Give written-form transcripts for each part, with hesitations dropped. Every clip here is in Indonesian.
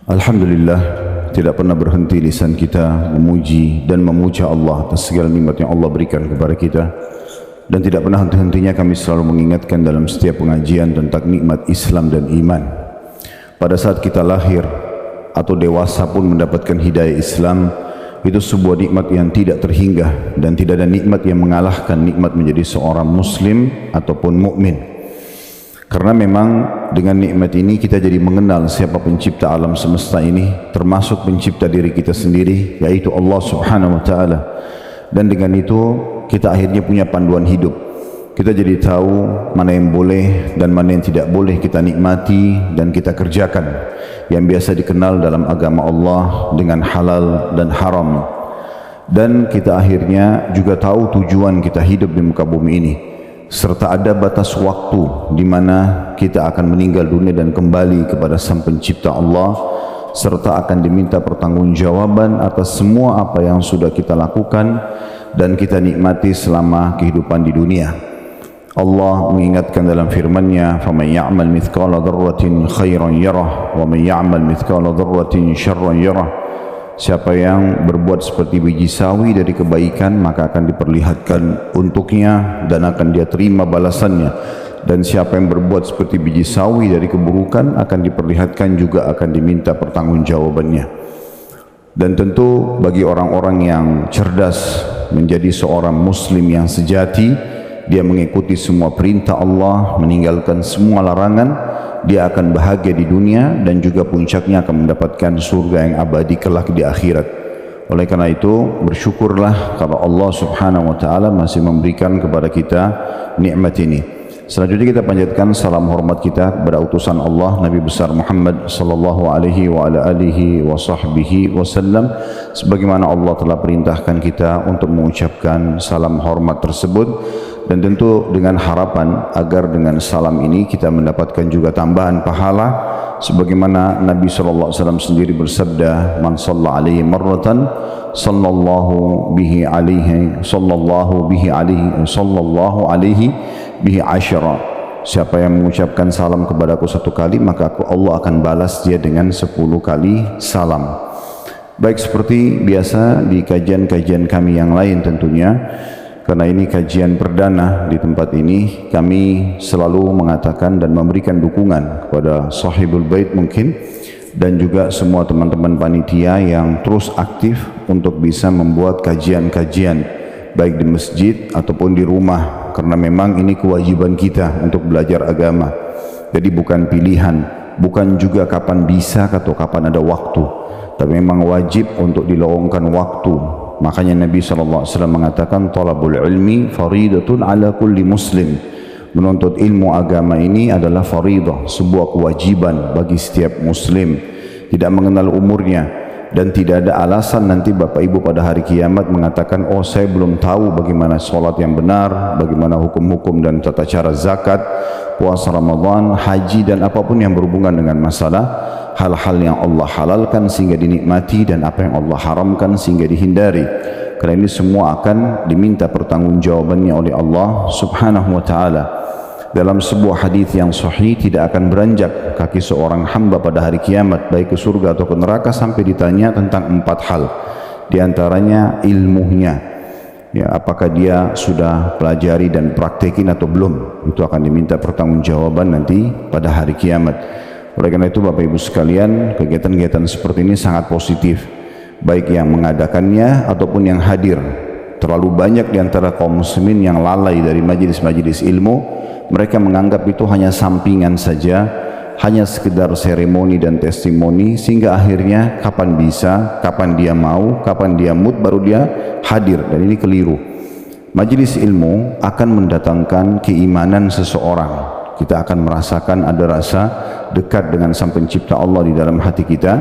Alhamdulillah, tidak pernah berhenti lisan kita memuji dan memuja Allah atas segala nikmat yang Allah berikan kepada kita, dan tidak pernah henti-hentinya kami selalu mengingatkan dalam setiap pengajian tentang nikmat Islam dan iman. Pada saat kita lahir atau dewasa pun mendapatkan hidayah Islam, itu sebuah nikmat yang tidak terhingga, dan tidak ada nikmat yang mengalahkan nikmat menjadi seorang muslim ataupun mukmin. Karena memang dengan nikmat ini kita jadi mengenal siapa pencipta alam semesta ini, termasuk pencipta diri kita sendiri, yaitu Allah Subhanahu wa taala. Dan dengan itu kita akhirnya punya panduan hidup. Kita jadi tahu mana yang boleh dan mana yang tidak boleh kita nikmati dan kita kerjakan, yang biasa dikenal dalam agama Allah dengan halal dan haram. Dan kita akhirnya juga tahu tujuan kita hidup di muka bumi ini, serta ada batas waktu di mana kita akan meninggal dunia dan kembali kepada Sang Pencipta Allah, serta akan diminta pertanggungjawaban atas semua apa yang sudah kita lakukan dan kita nikmati selama kehidupan di dunia. Allah mengingatkan dalam firman-Nya, "Faman ya'mal mithqala dzarratin khairan yarah, wa man ya'mal mithqala dzarratin syarran yarah." Siapa yang berbuat seperti biji sawi dari kebaikan, maka akan diperlihatkan untuknya dan akan dia terima balasannya. Dan siapa yang berbuat seperti biji sawi dari keburukan, akan diperlihatkan juga akan diminta pertanggungjawabannya. Dan tentu bagi orang-orang yang cerdas menjadi seorang muslim yang sejati, dia mengikuti semua perintah Allah, meninggalkan semua larangan, dia akan bahagia di dunia dan juga puncaknya akan mendapatkan surga yang abadi kelak di akhirat. Oleh karena itu, bersyukurlah kalau Allah Subhanahu wa taala masih memberikan kepada kita nikmat ini. Selanjutnya kita panjatkan salam hormat kita kepada utusan Allah Nabi besar Muhammad sallallahu alaihi wa ala alihi wa sahbihi wasallam, sebagaimana Allah telah perintahkan kita untuk mengucapkan salam hormat tersebut. Dan tentu dengan harapan agar dengan salam ini kita mendapatkan juga tambahan pahala, sebagaimana Nabi sallallahu alaihi wasallam sendiri bersabda, "Man shalla alaihi marratan sallallahu alaihi bihi asyara." Siapa yang mengucapkan salam kepadaku satu kali, maka Allah akan balas dia dengan 10 kali salam. Baik, seperti biasa di kajian-kajian kami yang lain tentunya, karena ini kajian perdana di tempat ini, kami selalu mengatakan dan memberikan dukungan kepada Sahibul Bait mungkin, dan juga semua teman-teman panitia yang terus aktif untuk bisa membuat kajian-kajian baik di masjid ataupun di rumah, karena memang ini kewajiban kita untuk belajar agama. Jadi bukan pilihan, bukan juga kapan bisa atau kapan ada waktu, tapi memang wajib untuk dilowongkan waktu. Makanya Nabi SAW mengatakan, "Talabul ilmi faridatun ala kulli muslim." Menuntut ilmu agama ini adalah faridah, sebuah kewajiban bagi setiap muslim, tidak mengenal umurnya. Dan tidak ada alasan nanti Bapak Ibu pada hari kiamat mengatakan, "Oh, saya belum tahu bagaimana sholat yang benar, bagaimana hukum-hukum dan tata cara zakat, puasa Ramadan, haji, dan apapun yang berhubungan dengan masalah hal-hal yang Allah halalkan sehingga dinikmati, dan apa yang Allah haramkan sehingga dihindari." Karena ini semua akan diminta pertanggungjawabannya oleh Allah Subhanahu wa taala. Dalam sebuah hadis yang sahih, tidak akan beranjak kaki seorang hamba pada hari kiamat baik ke surga atau ke neraka sampai ditanya tentang 4 hal. Di antaranya ilmunya, ya, apakah dia sudah pelajari dan praktekin atau belum. Itu akan diminta pertanggungjawaban nanti pada hari kiamat. Oleh karena itu Bapak Ibu sekalian, kegiatan-kegiatan seperti ini sangat positif, baik yang mengadakannya ataupun yang hadir. Terlalu banyak di antara kaum muslimin yang lalai dari majelis-majelis ilmu. Mereka menganggap itu hanya sampingan saja, hanya sekedar seremoni dan testimoni, sehingga akhirnya kapan bisa, kapan dia mau, kapan dia mood baru dia hadir, dan ini keliru. Majelis ilmu akan mendatangkan keimanan seseorang. Kita akan merasakan ada rasa dekat dengan Sang Pencipta Allah di dalam hati kita,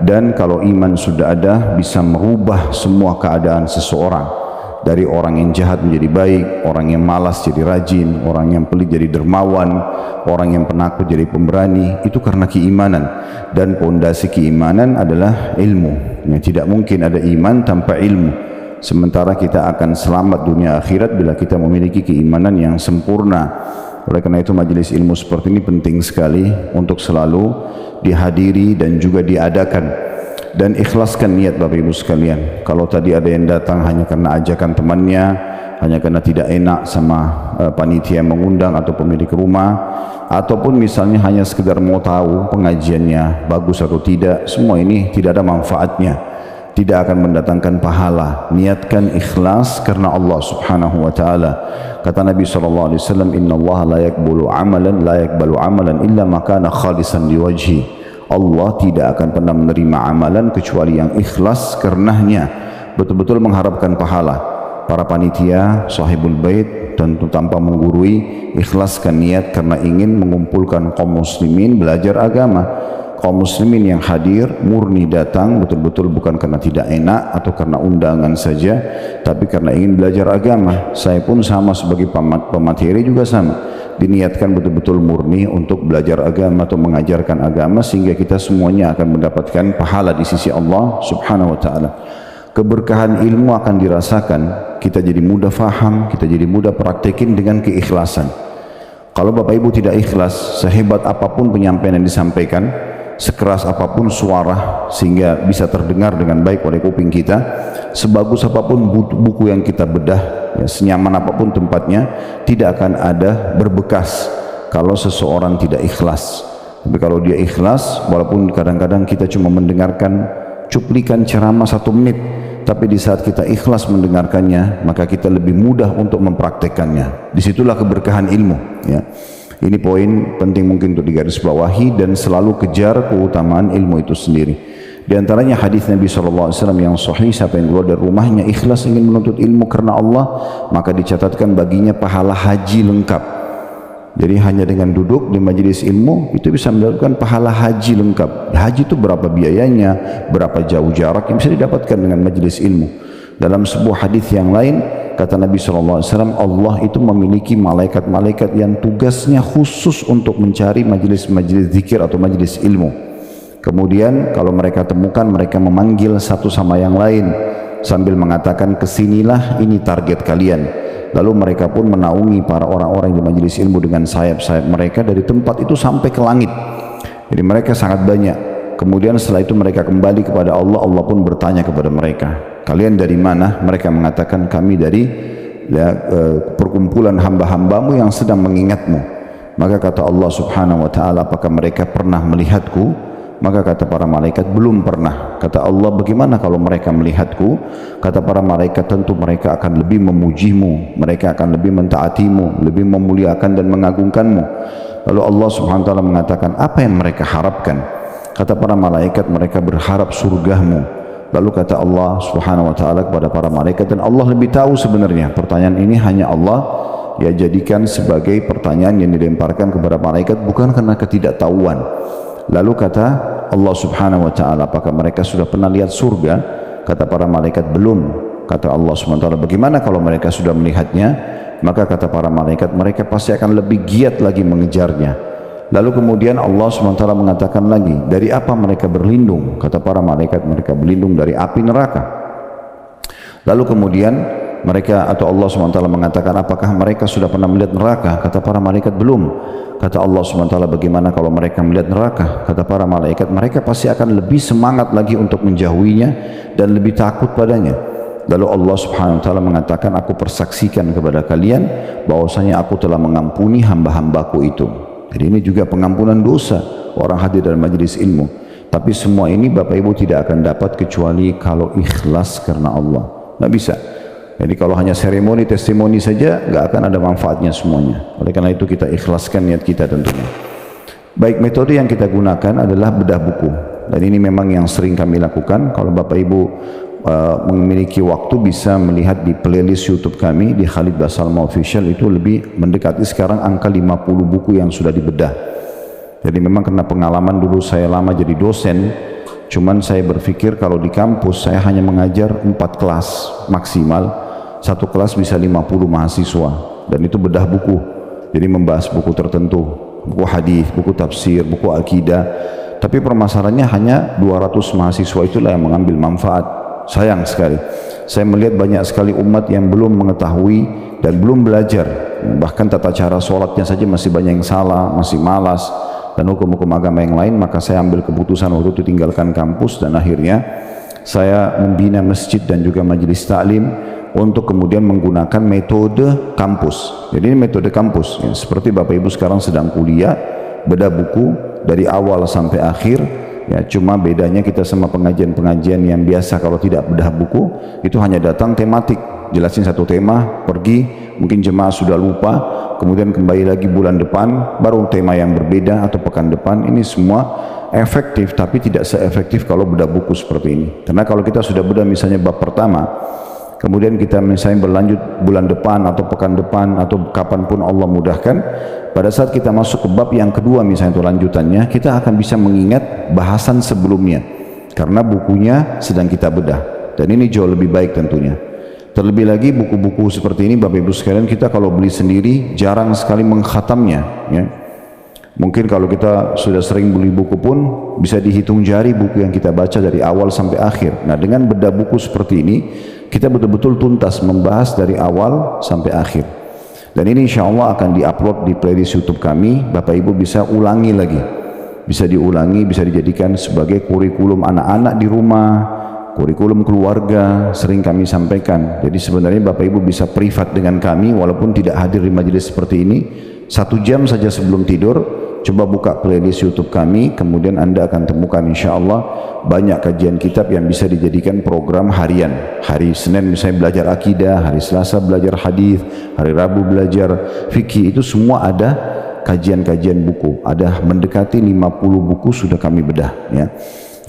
dan kalau iman sudah ada, bisa merubah semua keadaan seseorang. Dari orang yang jahat menjadi baik, orang yang malas jadi rajin, orang yang pelit jadi dermawan, orang yang penakut jadi pemberani. Itu karena keimanan, dan pondasi keimanan adalah ilmu. Tidak mungkin ada iman tanpa ilmu. Sementara kita akan selamat dunia akhirat bila kita memiliki keimanan yang sempurna. Oleh karena itu majelis ilmu seperti ini penting sekali untuk selalu dihadiri dan juga diadakan. Dan ikhlaskan niat Bapak Ibu sekalian. Kalau tadi ada yang datang hanya karena ajakan temannya, hanya karena tidak enak sama panitia yang mengundang atau pemilik rumah, ataupun misalnya hanya sekedar mau tahu pengajiannya bagus atau tidak, semua ini tidak ada manfaatnya, tidak akan mendatangkan pahala. Niatkan ikhlas karena Allah Subhanahu wa taala. Kata Nabi sallallahu alaihi wasallam, "Innallaha la yaqbalu amalan illa ma kana khalisan liwajhi." Allah tidak akan pernah menerima amalan kecuali yang ikhlas karenanya, betul-betul mengharapkan pahala. Para panitia, sahibul bait, tentu tanpa menggurui, ikhlaskan niat karena ingin mengumpulkan kaum muslimin belajar agama. Kaum muslimin yang hadir murni datang betul-betul bukan karena tidak enak atau karena undangan saja, tapi karena ingin belajar agama. Saya pun sama sebagai pemateri juga sama. Diniatkan betul-betul murni untuk belajar agama atau mengajarkan agama, sehingga kita semuanya akan mendapatkan pahala di sisi Allah Subhanahu wa taala. Keberkahan ilmu akan dirasakan, kita jadi mudah faham, kita jadi mudah praktekin dengan keikhlasan. Kalau Bapak Ibu tidak ikhlas, sehebat apapun penyampaian yang disampaikan, sekeras apapun suara sehingga bisa terdengar dengan baik oleh kuping kita, sebagus apapun buku yang kita bedah, ya, senyaman apapun tempatnya, tidak akan ada berbekas kalau seseorang tidak ikhlas. Tapi kalau dia ikhlas, walaupun kadang-kadang kita cuma mendengarkan cuplikan ceramah 1 menit, tapi di saat kita ikhlas mendengarkannya, maka kita lebih mudah untuk mempraktekannya. Disitulah keberkahan ilmu, ya. Ini poin penting mungkin untuk digarisbawahi, dan selalu kejar keutamaan ilmu itu sendiri. Di antaranya hadis Nabi SAW yang sahih, siapa yang keluar dari rumahnya ikhlas ingin menuntut ilmu karena Allah, maka dicatatkan baginya pahala haji lengkap. Jadi hanya dengan duduk di majelis ilmu itu bisa mendapatkan pahala haji lengkap. Haji itu berapa biayanya, berapa jauh jarak yang bisa didapatkan dengan majelis ilmu. Dalam sebuah hadis yang lain, kata Nabi SAW, Allah itu memiliki malaikat-malaikat yang tugasnya khusus untuk mencari majelis-majelis zikir atau majelis ilmu. Kemudian kalau mereka temukan, mereka memanggil satu sama yang lain sambil mengatakan, kesinilah, ini target kalian. Lalu mereka pun menaungi para orang-orang di majelis ilmu dengan sayap-sayap mereka dari tempat itu sampai ke langit. Jadi mereka sangat banyak. Kemudian setelah itu mereka kembali kepada Allah, Allah pun bertanya kepada mereka, kalian dari mana? Mereka mengatakan, kami dari perkumpulan hamba-hambamu yang sedang mengingatmu. Maka kata Allah Subhanahu wa taala, apakah mereka pernah melihatku? Maka kata para malaikat, belum pernah. Kata Allah, bagaimana kalau mereka melihatku? Kata para malaikat, tentu mereka akan lebih memujimu, mereka akan lebih mentaatimu, lebih memuliakan dan mengagungkanmu. Lalu Allah Subhanahu wa taala mengatakan, apa yang mereka harapkan? Kata para malaikat, mereka berharap surgamu. Lalu kata Allah Subhanahu wa taala kepada para malaikat, dan Allah lebih tahu sebenarnya. Pertanyaan ini hanya Allah ya jadikan sebagai pertanyaan yang dilemparkan kepada malaikat, bukan karena ketidaktahuan. Lalu kata Allah Subhanahu wa taala, apakah mereka sudah pernah lihat surga? Kata para malaikat, belum. Kata Allah Subhanahu wa taala, bagaimana kalau mereka sudah melihatnya? Maka kata para malaikat, mereka pasti akan lebih giat lagi mengejarnya. Lalu kemudian Allah Subhanahu wa taala mengatakan lagi, dari apa mereka berlindung? Kata para malaikat, mereka berlindung dari api neraka. Lalu kemudian mereka atau Allah Subhanahu wa taala mengatakan, apakah mereka sudah pernah melihat neraka? Kata para malaikat, belum. Kata Allah Subhanahu wa taala, bagaimana kalau mereka melihat neraka? Kata para malaikat, mereka pasti akan lebih semangat lagi untuk menjauhinya dan lebih takut padanya. Lalu Allah Subhanahu wa taala mengatakan, aku persaksikan kepada kalian bahwasanya aku telah mengampuni hamba-hambaku itu. Jadi ini juga pengampunan dosa orang hadir dalam majelis ilmu. Tapi semua ini Bapak Ibu tidak akan dapat kecuali kalau ikhlas karena Allah. Nggak bisa. Jadi kalau hanya seremoni, testimoni saja, nggak akan ada manfaatnya semuanya. Oleh karena itu kita ikhlaskan niat kita tentunya. Baik, metode yang kita gunakan adalah bedah buku. Dan ini memang yang sering kami lakukan. Kalau Bapak Ibu memiliki waktu, bisa melihat di playlist YouTube kami di Khalid Basalma Official, itu lebih mendekati sekarang angka 50 buku yang sudah dibedah. Jadi memang karena pengalaman dulu saya lama jadi dosen, cuman saya berpikir kalau di kampus saya hanya mengajar 4 kelas maksimal. Satu kelas bisa 50 mahasiswa, dan itu bedah buku. Jadi membahas buku tertentu, buku hadis, buku tafsir, buku akidah. Tapi permasalahannya hanya 200 mahasiswa itulah yang mengambil manfaat. Sayang sekali. Saya melihat banyak sekali umat yang belum mengetahui dan belum belajar. Bahkan tata cara sholatnya saja masih banyak yang salah, masih malas. dan hukum-hukum agama yang lain, maka saya ambil keputusan waktu itu tinggalkan kampus dan akhirnya saya membina masjid dan juga majelis taklim untuk kemudian menggunakan metode kampus. Jadi ini metode kampus ya, seperti Bapak Ibu sekarang sedang kuliah, bedah buku dari awal sampai akhir ya, cuma bedanya kita sama pengajian-pengajian yang biasa kalau tidak bedah buku itu hanya datang tematik, jelasin satu tema, pergi, mungkin jemaah sudah lupa, kemudian kembali lagi bulan depan baru tema yang berbeda atau pekan depan. Ini semua efektif tapi tidak seefektif kalau bedah buku seperti ini. Karena kalau kita sudah bedah misalnya bab pertama, kemudian kita misalnya berlanjut bulan depan atau pekan depan atau kapanpun Allah mudahkan, pada saat kita masuk ke bab yang kedua misalnya itu lanjutannya, kita akan bisa mengingat bahasan sebelumnya karena bukunya sedang kita bedah, dan ini jauh lebih baik tentunya. Terlebih lagi buku-buku seperti ini Bapak Ibu sekalian, kita kalau beli sendiri jarang sekali mengkhatamnya ya. Mungkin kalau kita sudah sering beli buku pun bisa dihitung jari buku yang kita baca dari awal sampai akhir. Nah, dengan bedah buku seperti ini kita betul-betul tuntas membahas dari awal sampai akhir. Dan ini insya Allah akan diupload di playlist YouTube kami. Bapak Ibu bisa ulangi lagi, bisa diulangi, bisa dijadikan sebagai kurikulum anak-anak di rumah, kurikulum keluarga, sering kami sampaikan. Jadi sebenarnya Bapak Ibu bisa privat dengan kami walaupun tidak hadir di majelis seperti ini. 1 jam saja sebelum tidur, coba buka playlist YouTube kami, kemudian Anda akan temukan insya Allah banyak kajian kitab yang bisa dijadikan program harian. Hari Senin misalnya belajar akidah, hari Selasa belajar hadis, hari Rabu belajar fikih, itu semua ada kajian-kajian buku. Ada mendekati 50 buku sudah kami bedah ya.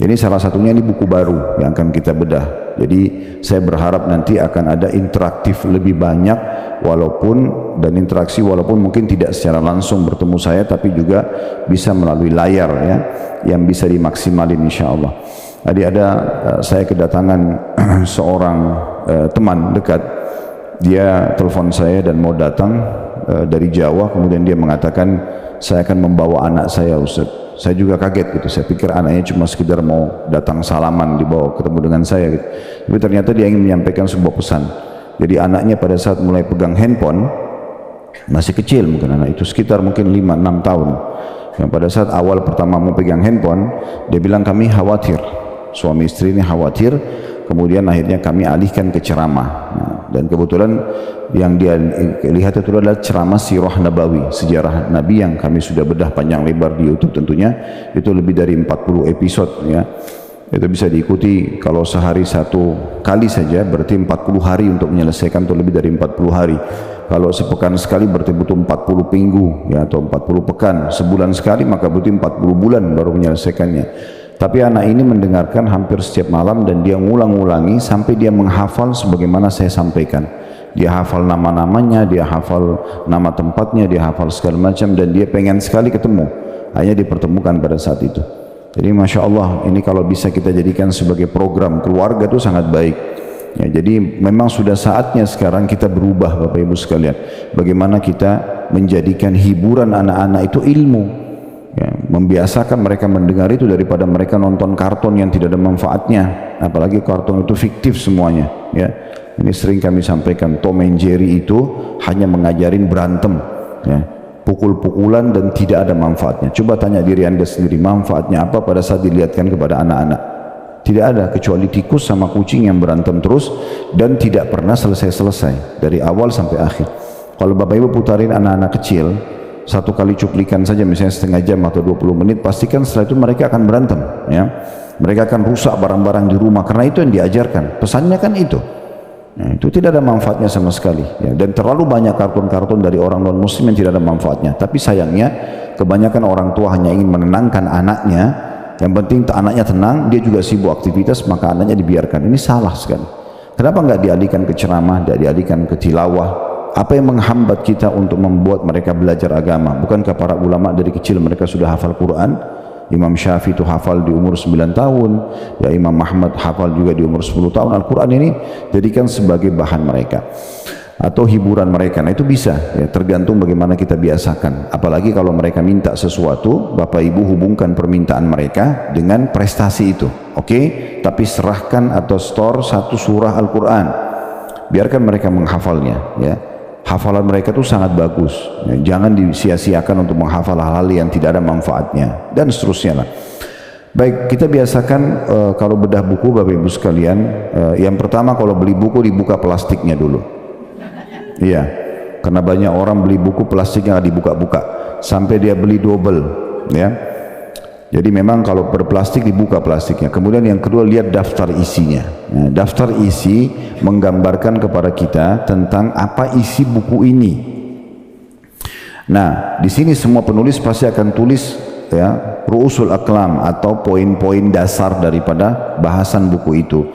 Jadi salah satunya ini buku baru yang akan kita bedah. Jadi saya berharap nanti akan ada interaktif lebih banyak, walaupun dan interaksi walaupun mungkin tidak secara langsung bertemu saya, tapi juga bisa melalui layar ya, yang bisa dimaksimalin insya Allah. Tadi ada saya kedatangan seorang teman dekat, dia telepon saya dan mau datang dari Jawa, kemudian dia mengatakan saya akan membawa anak saya Ustaz. Saya juga kaget gitu, saya pikir anaknya cuma sekedar mau datang salaman, dibawa ketemu dengan saya gitu. Tapi ternyata dia ingin menyampaikan sebuah pesan. Jadi anaknya pada saat mulai pegang handphone, masih kecil mungkin anak itu, sekitar mungkin 5-6 tahun. Yang pada saat awal pertama mau pegang handphone, dia bilang kami khawatir, suami istri ini khawatir, kemudian akhirnya kami alihkan ke ceramah. Nah, dan kebetulan yang dia lihat itu adalah ceramah sirah nabawi, sejarah Nabi yang kami sudah bedah panjang lebar di YouTube tentunya, itu lebih dari 40 episode ya. Itu bisa diikuti kalau sehari 1 kali saja berarti 40 hari untuk menyelesaikan, atau lebih dari 40 hari. Kalau sepekan sekali berarti butuh 40 minggu ya, atau 40 pekan. Sebulan sekali maka butuh 40 bulan baru menyelesaikannya. Tapi anak ini mendengarkan hampir setiap malam dan dia ngulang-ulangi sampai dia menghafal sebagaimana saya sampaikan. Dia hafal nama-namanya, dia hafal nama tempatnya, dia hafal segala macam, dan dia pengen sekali ketemu. Hanya dipertemukan pada saat itu. Jadi Masya Allah, ini kalau bisa kita jadikan sebagai program keluarga itu sangat baik. Ya, jadi memang sudah saatnya sekarang kita berubah Bapak Ibu sekalian. Bagaimana kita menjadikan hiburan anak-anak itu ilmu. Ya, membiasakan mereka mendengar itu daripada mereka nonton kartun yang tidak ada manfaatnya, apalagi kartun itu fiktif semuanya ya. Ini sering kami sampaikan, Tom and Jerry itu hanya mengajarin berantem ya, pukul-pukulan dan tidak ada manfaatnya. Coba tanya diri Anda sendiri, manfaatnya apa pada saat dilihatkan kepada anak-anak? Tidak ada, kecuali tikus sama kucing yang berantem terus dan tidak pernah selesai-selesai dari awal sampai akhir. Kalau Bapak Ibu putarin anak-anak kecil 1 kali cuplikan saja misalnya setengah jam atau 20 menit, pastikan setelah itu mereka akan berantem ya. Mereka akan rusak barang-barang di rumah karena itu yang diajarkan, pesannya kan itu. Nah, itu tidak ada manfaatnya sama sekali ya. Dan terlalu banyak kartun-kartun dari orang non muslim yang tidak ada manfaatnya. Tapi sayangnya kebanyakan orang tua hanya ingin menenangkan anaknya, yang penting anaknya tenang, dia juga sibuk aktivitas, maka anaknya dibiarkan. Ini salah sekali. Kenapa nggak dialihkan ke ceramah, tidak dialihkan ke tilawah? Apa yang menghambat kita untuk membuat mereka belajar agama? Bukankah para ulama dari kecil mereka sudah hafal Quran? Imam Syafi'i itu hafal di umur 9 tahun, ya Imam Ahmad hafal juga di umur 10 tahun. Al-Quran ini jadikan sebagai bahan mereka atau hiburan mereka. Nah itu bisa ya, tergantung bagaimana kita biasakan. Apalagi kalau mereka minta sesuatu, Bapak Ibu hubungkan permintaan mereka dengan prestasi itu. Oke, tapi serahkan atau store 1 surah Al-Quran, biarkan mereka menghafalnya ya. hafalan mereka itu sangat bagus. Ya, jangan disia-siakan untuk menghafal hal-hal yang tidak ada manfaatnya dan seterusnya lah. Baik, kita biasakan kalau bedah buku Bapak Ibu sekalian, yang pertama kalau beli buku dibuka plastiknya dulu. Iya, karena banyak orang beli buku plastiknya nggak dibuka-buka sampai dia beli double, ya. Jadi memang kalau berplastik dibuka plastiknya. Kemudian yang kedua lihat daftar isinya. Nah, daftar isi menggambarkan kepada kita tentang apa isi buku ini. Nah, di sini semua penulis pasti akan tulis ya ru'usul aqlam atau poin-poin dasar daripada bahasan buku itu.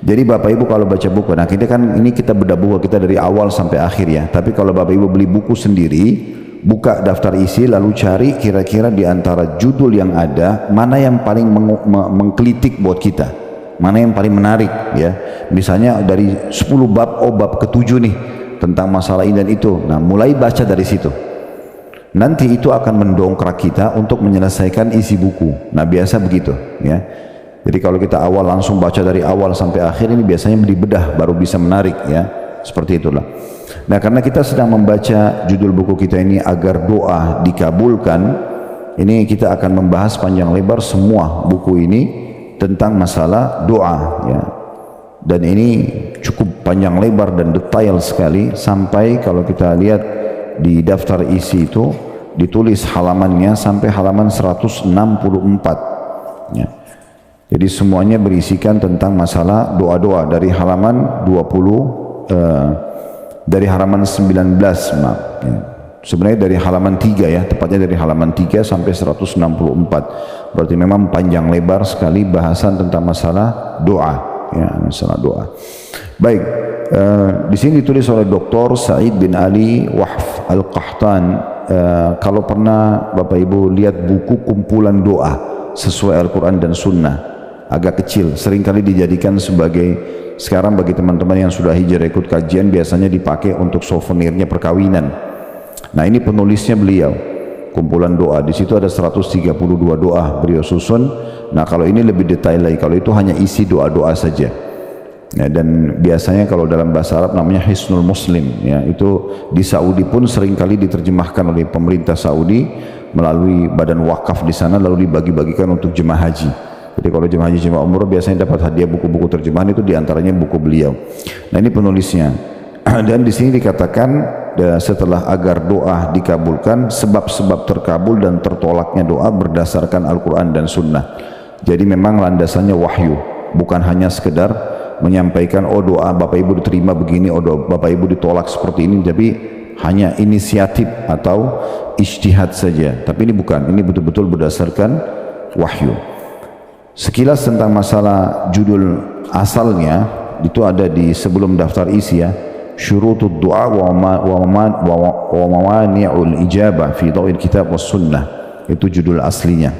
Jadi Bapak Ibu kalau baca buku, nah kita bedah buku kita dari awal sampai akhir ya. Tapi kalau Bapak Ibu beli buku sendiri, buka daftar isi lalu cari kira-kira di antara judul yang ada mana yang paling mengklitik buat kita, mana yang paling menarik ya. Misalnya dari 10 bab, bab ke-7 nih tentang masalah ini dan itu. Nah, mulai baca dari situ. Nanti itu akan mendongkrak kita untuk menyelesaikan isi buku. Nah, biasa begitu ya. Jadi kalau kita awal langsung baca dari awal sampai akhir, ini biasanya dibedah baru bisa menarik ya. Seperti itulah. Nah, karena kita sedang membaca judul buku kita ini agar doa dikabulkan, ini kita akan membahas panjang lebar semua buku ini tentang masalah doa ya. Dan ini cukup panjang lebar dan detail sekali, sampai kalau kita lihat di daftar isi itu ditulis halamannya sampai halaman 164 ya. Jadi semuanya berisikan tentang masalah doa-doa dari halaman 20 dari halaman 19 maaf ya. Sebenarnya dari halaman 3 ya, tepatnya dari halaman 3 sampai 164. Berarti memang panjang lebar sekali bahasan tentang masalah doa ya, masalah doa. Baik, di sini ditulis oleh Dr. Said bin Ali Wahf Al-Qahtan. Kalau pernah Bapak Ibu lihat buku kumpulan doa sesuai Al-Quran dan Sunnah, agak kecil, seringkali dijadikan sebagai, sekarang bagi teman-teman yang sudah hijrah ikut kajian biasanya dipakai untuk souvenirnya perkawinan. Nah, ini penulisnya beliau, kumpulan doa. Di situ ada 132 doa beliau susun. Nah, kalau ini lebih detail lagi, kalau itu hanya isi doa-doa saja. Ya, dan biasanya kalau dalam bahasa Arab namanya Hisnul Muslim ya, itu di Saudi pun seringkali diterjemahkan oleh pemerintah Saudi melalui badan wakaf di sana, lalu dibagi-bagikan untuk jemaah haji. Jadi kalau jemaah haji, jemaah umroh biasanya dapat hadiah buku-buku terjemahan, itu diantaranya buku beliau. Nah, ini penulisnya. Dan di sini dikatakan setelah agar doa dikabulkan, sebab-sebab terkabul dan tertolaknya doa berdasarkan Al-Quran dan Sunnah. Jadi memang landasannya wahyu, bukan hanya sekedar menyampaikan doa Bapak Ibu diterima begini, doa Bapak Ibu ditolak seperti ini, tapi hanya inisiatif atau ijtihad saja. Tapi ini bukan, ini betul-betul berdasarkan wahyu. Sekilas tentang masalah judul asalnya itu ada di sebelum daftar isi ya, syurutud du'a wa mawani'ul ijabah fi dhawil kitab was sunnah, itu judul aslinya.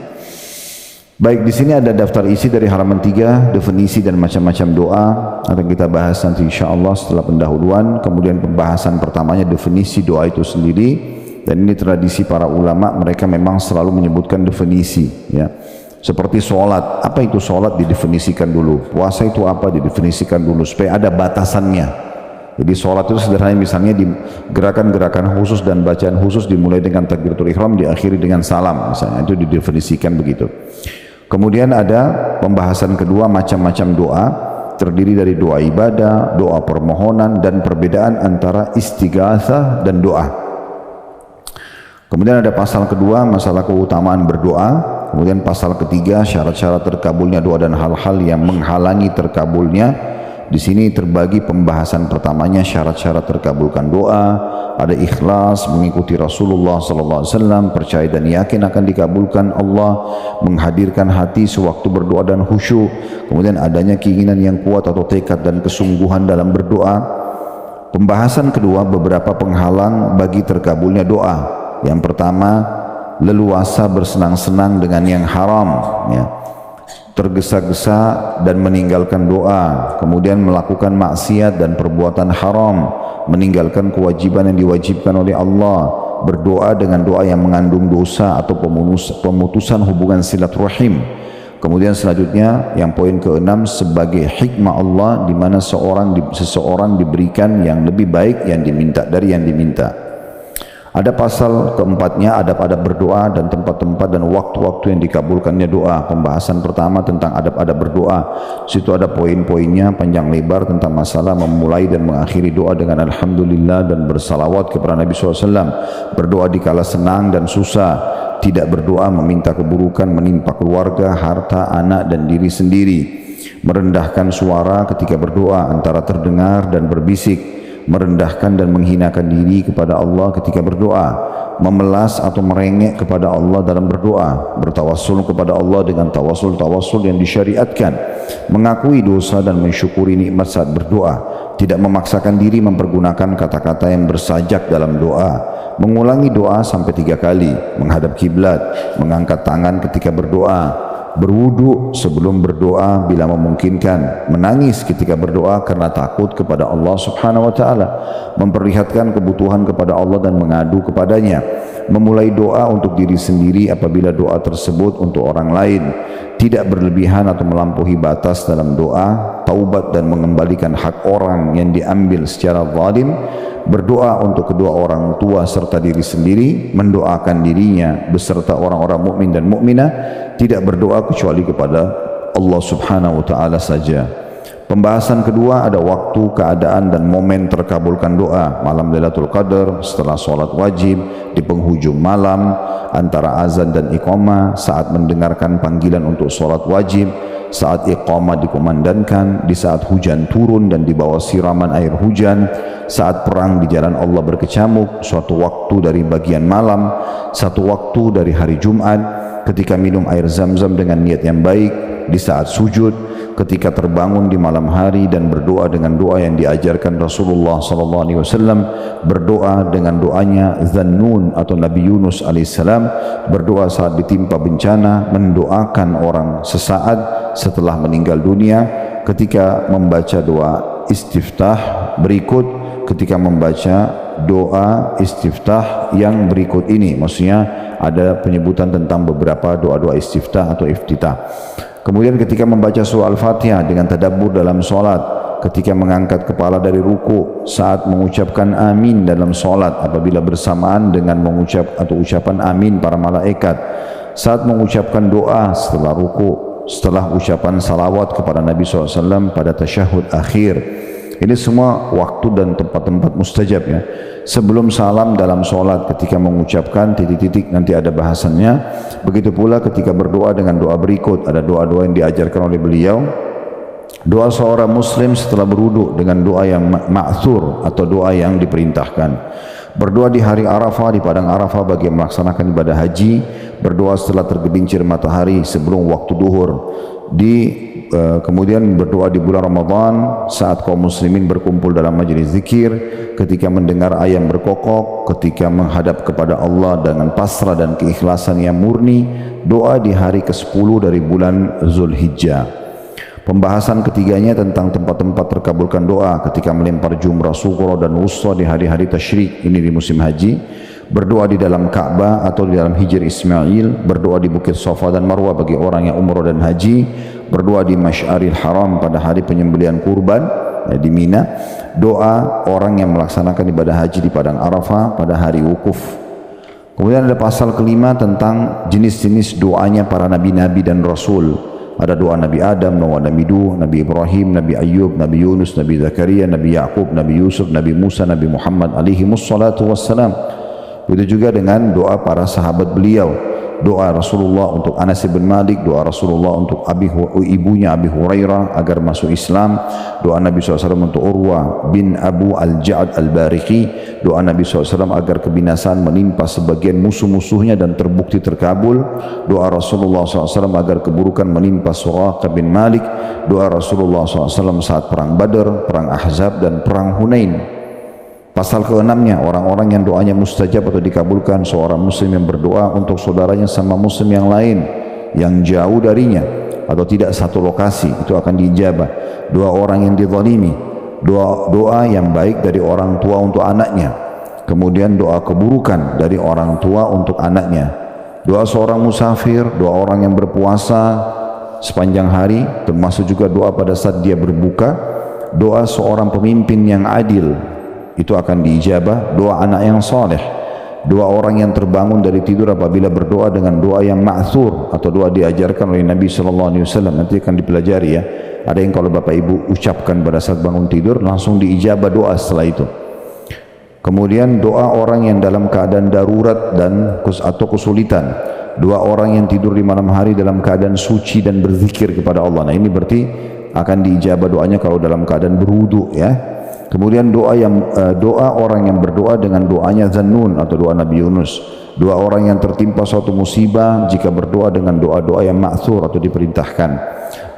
Baik, di sini ada daftar isi dari halaman 3, definisi dan macam-macam doa akan kita bahas nanti insyaallah setelah pendahuluan. Kemudian pembahasan pertamanya definisi doa itu sendiri, dan ini tradisi para ulama, mereka memang selalu menyebutkan definisi ya. Seperti sholat, apa itu sholat didefinisikan dulu, puasa itu apa didefinisikan dulu supaya ada batasannya. Jadi sholat itu sederhana, misalnya di gerakan-gerakan khusus dan bacaan khusus dimulai dengan takbiratul ihram, diakhiri dengan salam misalnya, itu didefinisikan begitu. Kemudian ada pembahasan kedua, macam-macam doa, terdiri dari doa ibadah, doa permohonan, dan perbedaan antara istighatsah dan doa. Kemudian ada pasal kedua, masalah keutamaan berdoa. Kemudian pasal ketiga, syarat-syarat terkabulnya doa dan hal-hal yang menghalangi terkabulnya. Di sini terbagi pembahasan pertamanya syarat-syarat terkabulkan doa, ada ikhlas, mengikuti Rasulullah SAW, percaya dan yakin akan dikabulkan Allah, menghadirkan hati sewaktu berdoa dan khusyuk, kemudian adanya keinginan yang kuat atau tekad dan kesungguhan dalam berdoa. Pembahasan kedua, beberapa penghalang bagi terkabulnya doa. Yang pertama, leluasa bersenang-senang dengan yang haram ya, tergesa-gesa dan meninggalkan doa, kemudian melakukan maksiat dan perbuatan haram, meninggalkan kewajiban yang diwajibkan oleh Allah, berdoa dengan doa yang mengandung dosa atau pemutusan hubungan silaturahim, Kemudian selanjutnya yang poin ke-6, sebagai hikmah Allah di mana seseorang diberikan yang lebih baik yang diminta dari yang diminta. Ada pasal keempatnya, adab-adab berdoa dan tempat-tempat dan waktu-waktu yang dikabulkannya doa. Pembahasan pertama tentang adab-adab berdoa. Situ ada poin-poinnya panjang lebar tentang masalah memulai dan mengakhiri doa dengan alhamdulillah dan bersalawat kepada Nabi SAW. Berdoa di kala senang dan susah. Tidak berdoa meminta keburukan menimpa keluarga, harta, anak dan diri sendiri. Merendahkan suara ketika berdoa antara terdengar dan berbisik. Merendahkan dan menghinakan diri kepada Allah ketika berdoa, memelas atau merengek kepada Allah dalam berdoa, bertawassul kepada Allah dengan tawassul yang disyariatkan, mengakui dosa dan mensyukuri nikmat saat berdoa, tidak memaksakan diri mempergunakan kata-kata yang bersajak dalam doa, mengulangi doa sampai 3 kali, menghadap kiblat, mengangkat tangan ketika berdoa, berwudu sebelum berdoa bila memungkinkan, menangis ketika berdoa karena takut kepada Allah Subhanahu wa taala, memperlihatkan kebutuhan kepada Allah dan mengadu kepadanya, memulai doa untuk diri sendiri apabila doa tersebut untuk orang lain, tidak berlebihan atau melampaui batas dalam doa, taubat dan mengembalikan hak orang yang diambil secara zalim, berdoa untuk kedua orang tua serta diri sendiri, mendoakan dirinya beserta orang-orang mukmin dan mukminah, tidak berdoa kecuali kepada Allah Subhanahu wa taala saja. Pembahasan kedua ada waktu, keadaan dan momen terkabulkan doa. Malam Lailatul Qadar, setelah solat wajib, di penghujung malam, antara azan dan iqamah, saat mendengarkan panggilan untuk solat wajib, saat iqamah dikumandangkan, di saat hujan turun dan di bawah siraman air hujan, saat perang di jalan Allah berkecamuk, suatu waktu dari bagian malam, satu waktu dari hari Jumat, ketika minum air zam-zam dengan niat yang baik, di saat sujud, ketika terbangun di malam hari dan berdoa dengan doa yang diajarkan Rasulullah SAW, berdoa dengan doanya Zannun atau Nabi Yunus alaihissalam, berdoa saat ditimpa bencana, mendoakan orang sesaat setelah meninggal dunia, ketika membaca doa istiftah berikut, ketika membaca doa istiftah yang berikut ini, maksudnya ada penyebutan tentang beberapa doa-doa istiftah atau iftitah. Kemudian ketika membaca surah Al-Fatihah dengan tadabbur dalam solat, ketika mengangkat kepala dari ruku, saat mengucapkan amin dalam solat apabila bersamaan dengan mengucap atau ucapan amin para malaikat, saat mengucapkan doa setelah ruku, setelah ucapan salawat kepada Nabi SAW pada tasyahud akhir. Ini semua waktu dan tempat-tempat mustajab ya. Sebelum salam dalam solat, ketika mengucapkan titik-titik nanti ada bahasannya. Begitu pula ketika berdoa dengan doa berikut, ada doa-doa yang diajarkan oleh beliau. Doa seorang muslim setelah berwudu dengan doa yang ma'thur atau doa yang diperintahkan. Berdoa di hari Arafah, di padang Arafah bagi yang melaksanakan ibadah haji. Berdoa setelah tergelincir matahari sebelum waktu duhur. Kemudian berdoa di bulan Ramadan saat kaum muslimin berkumpul dalam majlis zikir, ketika mendengar ayam berkokok, ketika menghadap kepada Allah dengan pasrah dan keikhlasan yang murni, doa di hari ke-10 dari bulan Zulhijjah. Pembahasan ketiganya tentang tempat-tempat terkabulkan doa ketika melempar jumrah sughra dan wusta di hari-hari tasyrik, ini di musim haji. Berdoa di dalam Ka'bah atau di dalam Hijr Ismail, berdoa di Bukit Safa dan Marwah bagi orang yang umrah dan haji, berdoa di Masy'aril Haram pada hari penyembelihan kurban di Mina, doa orang yang melaksanakan ibadah haji di padang Arafah pada hari wukuf. Kemudian ada pasal kelima tentang jenis-jenis doanya para nabi-nabi dan rasul. Ada doa Nabi Adam, doa Nabi Nuh, Nabi Ibrahim, Nabi Ayyub, Nabi Yunus, Nabi Zakaria, Nabi Yaqub, Nabi Yusuf, Nabi Musa, Nabi Muhammad alaihi wassalatu wassalam. Begitu juga dengan doa para sahabat beliau, doa Rasulullah untuk Anas bin Malik, doa Rasulullah untuk ibunya Abi Hurairah agar masuk Islam, doa Nabi SAW untuk Urwah bin Abu Al-Ja'ad Al-Bariqi, doa Nabi SAW agar kebinasaan menimpa sebagian musuh-musuhnya dan terbukti terkabul, doa Rasulullah SAW agar keburukan menimpa Suraqah bin Malik, doa Rasulullah SAW saat perang Badar, perang Ahzab dan perang Hunain. Pasal ke-6-nya, orang-orang yang doanya mustajab atau dikabulkan, seorang muslim yang berdoa untuk saudaranya sama muslim yang lain yang jauh darinya atau tidak satu lokasi, itu akan diijabah. Doa orang yang dizalimi, doa yang baik dari orang tua untuk anaknya, kemudian doa keburukan dari orang tua untuk anaknya, doa seorang musafir, doa orang yang berpuasa sepanjang hari, termasuk juga doa pada saat dia berbuka. Doa seorang pemimpin yang adil itu akan diijabah, doa anak yang saleh, doa orang yang terbangun dari tidur apabila berdoa dengan doa yang ma'thur atau doa diajarkan oleh Nabi SAW, nanti akan dipelajari ya. Ada yang kalau Bapak Ibu ucapkan pada saat bangun tidur langsung diijabah doa setelah itu. Kemudian doa orang yang dalam keadaan darurat dan atau kesulitan, doa orang yang tidur di malam hari dalam keadaan suci dan berzikir kepada Allah. Nah ini berarti akan diijabah doanya kalau dalam keadaan berwudu ya. Kemudian doa orang yang berdoa dengan doanya Zannun atau doa Nabi Yunus. Doa orang yang tertimpa suatu musibah jika berdoa dengan doa-doa yang ma'thur atau diperintahkan.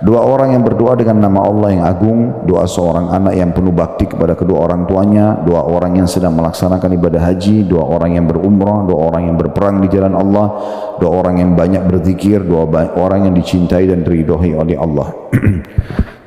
Doa orang yang berdoa dengan nama Allah yang agung, doa seorang anak yang penuh bakti kepada kedua orang tuanya, doa orang yang sedang melaksanakan ibadah haji, doa orang yang berumrah, doa orang yang berperang di jalan Allah, doa orang yang banyak berzikir, doa orang yang dicintai dan diridhoi oleh Allah.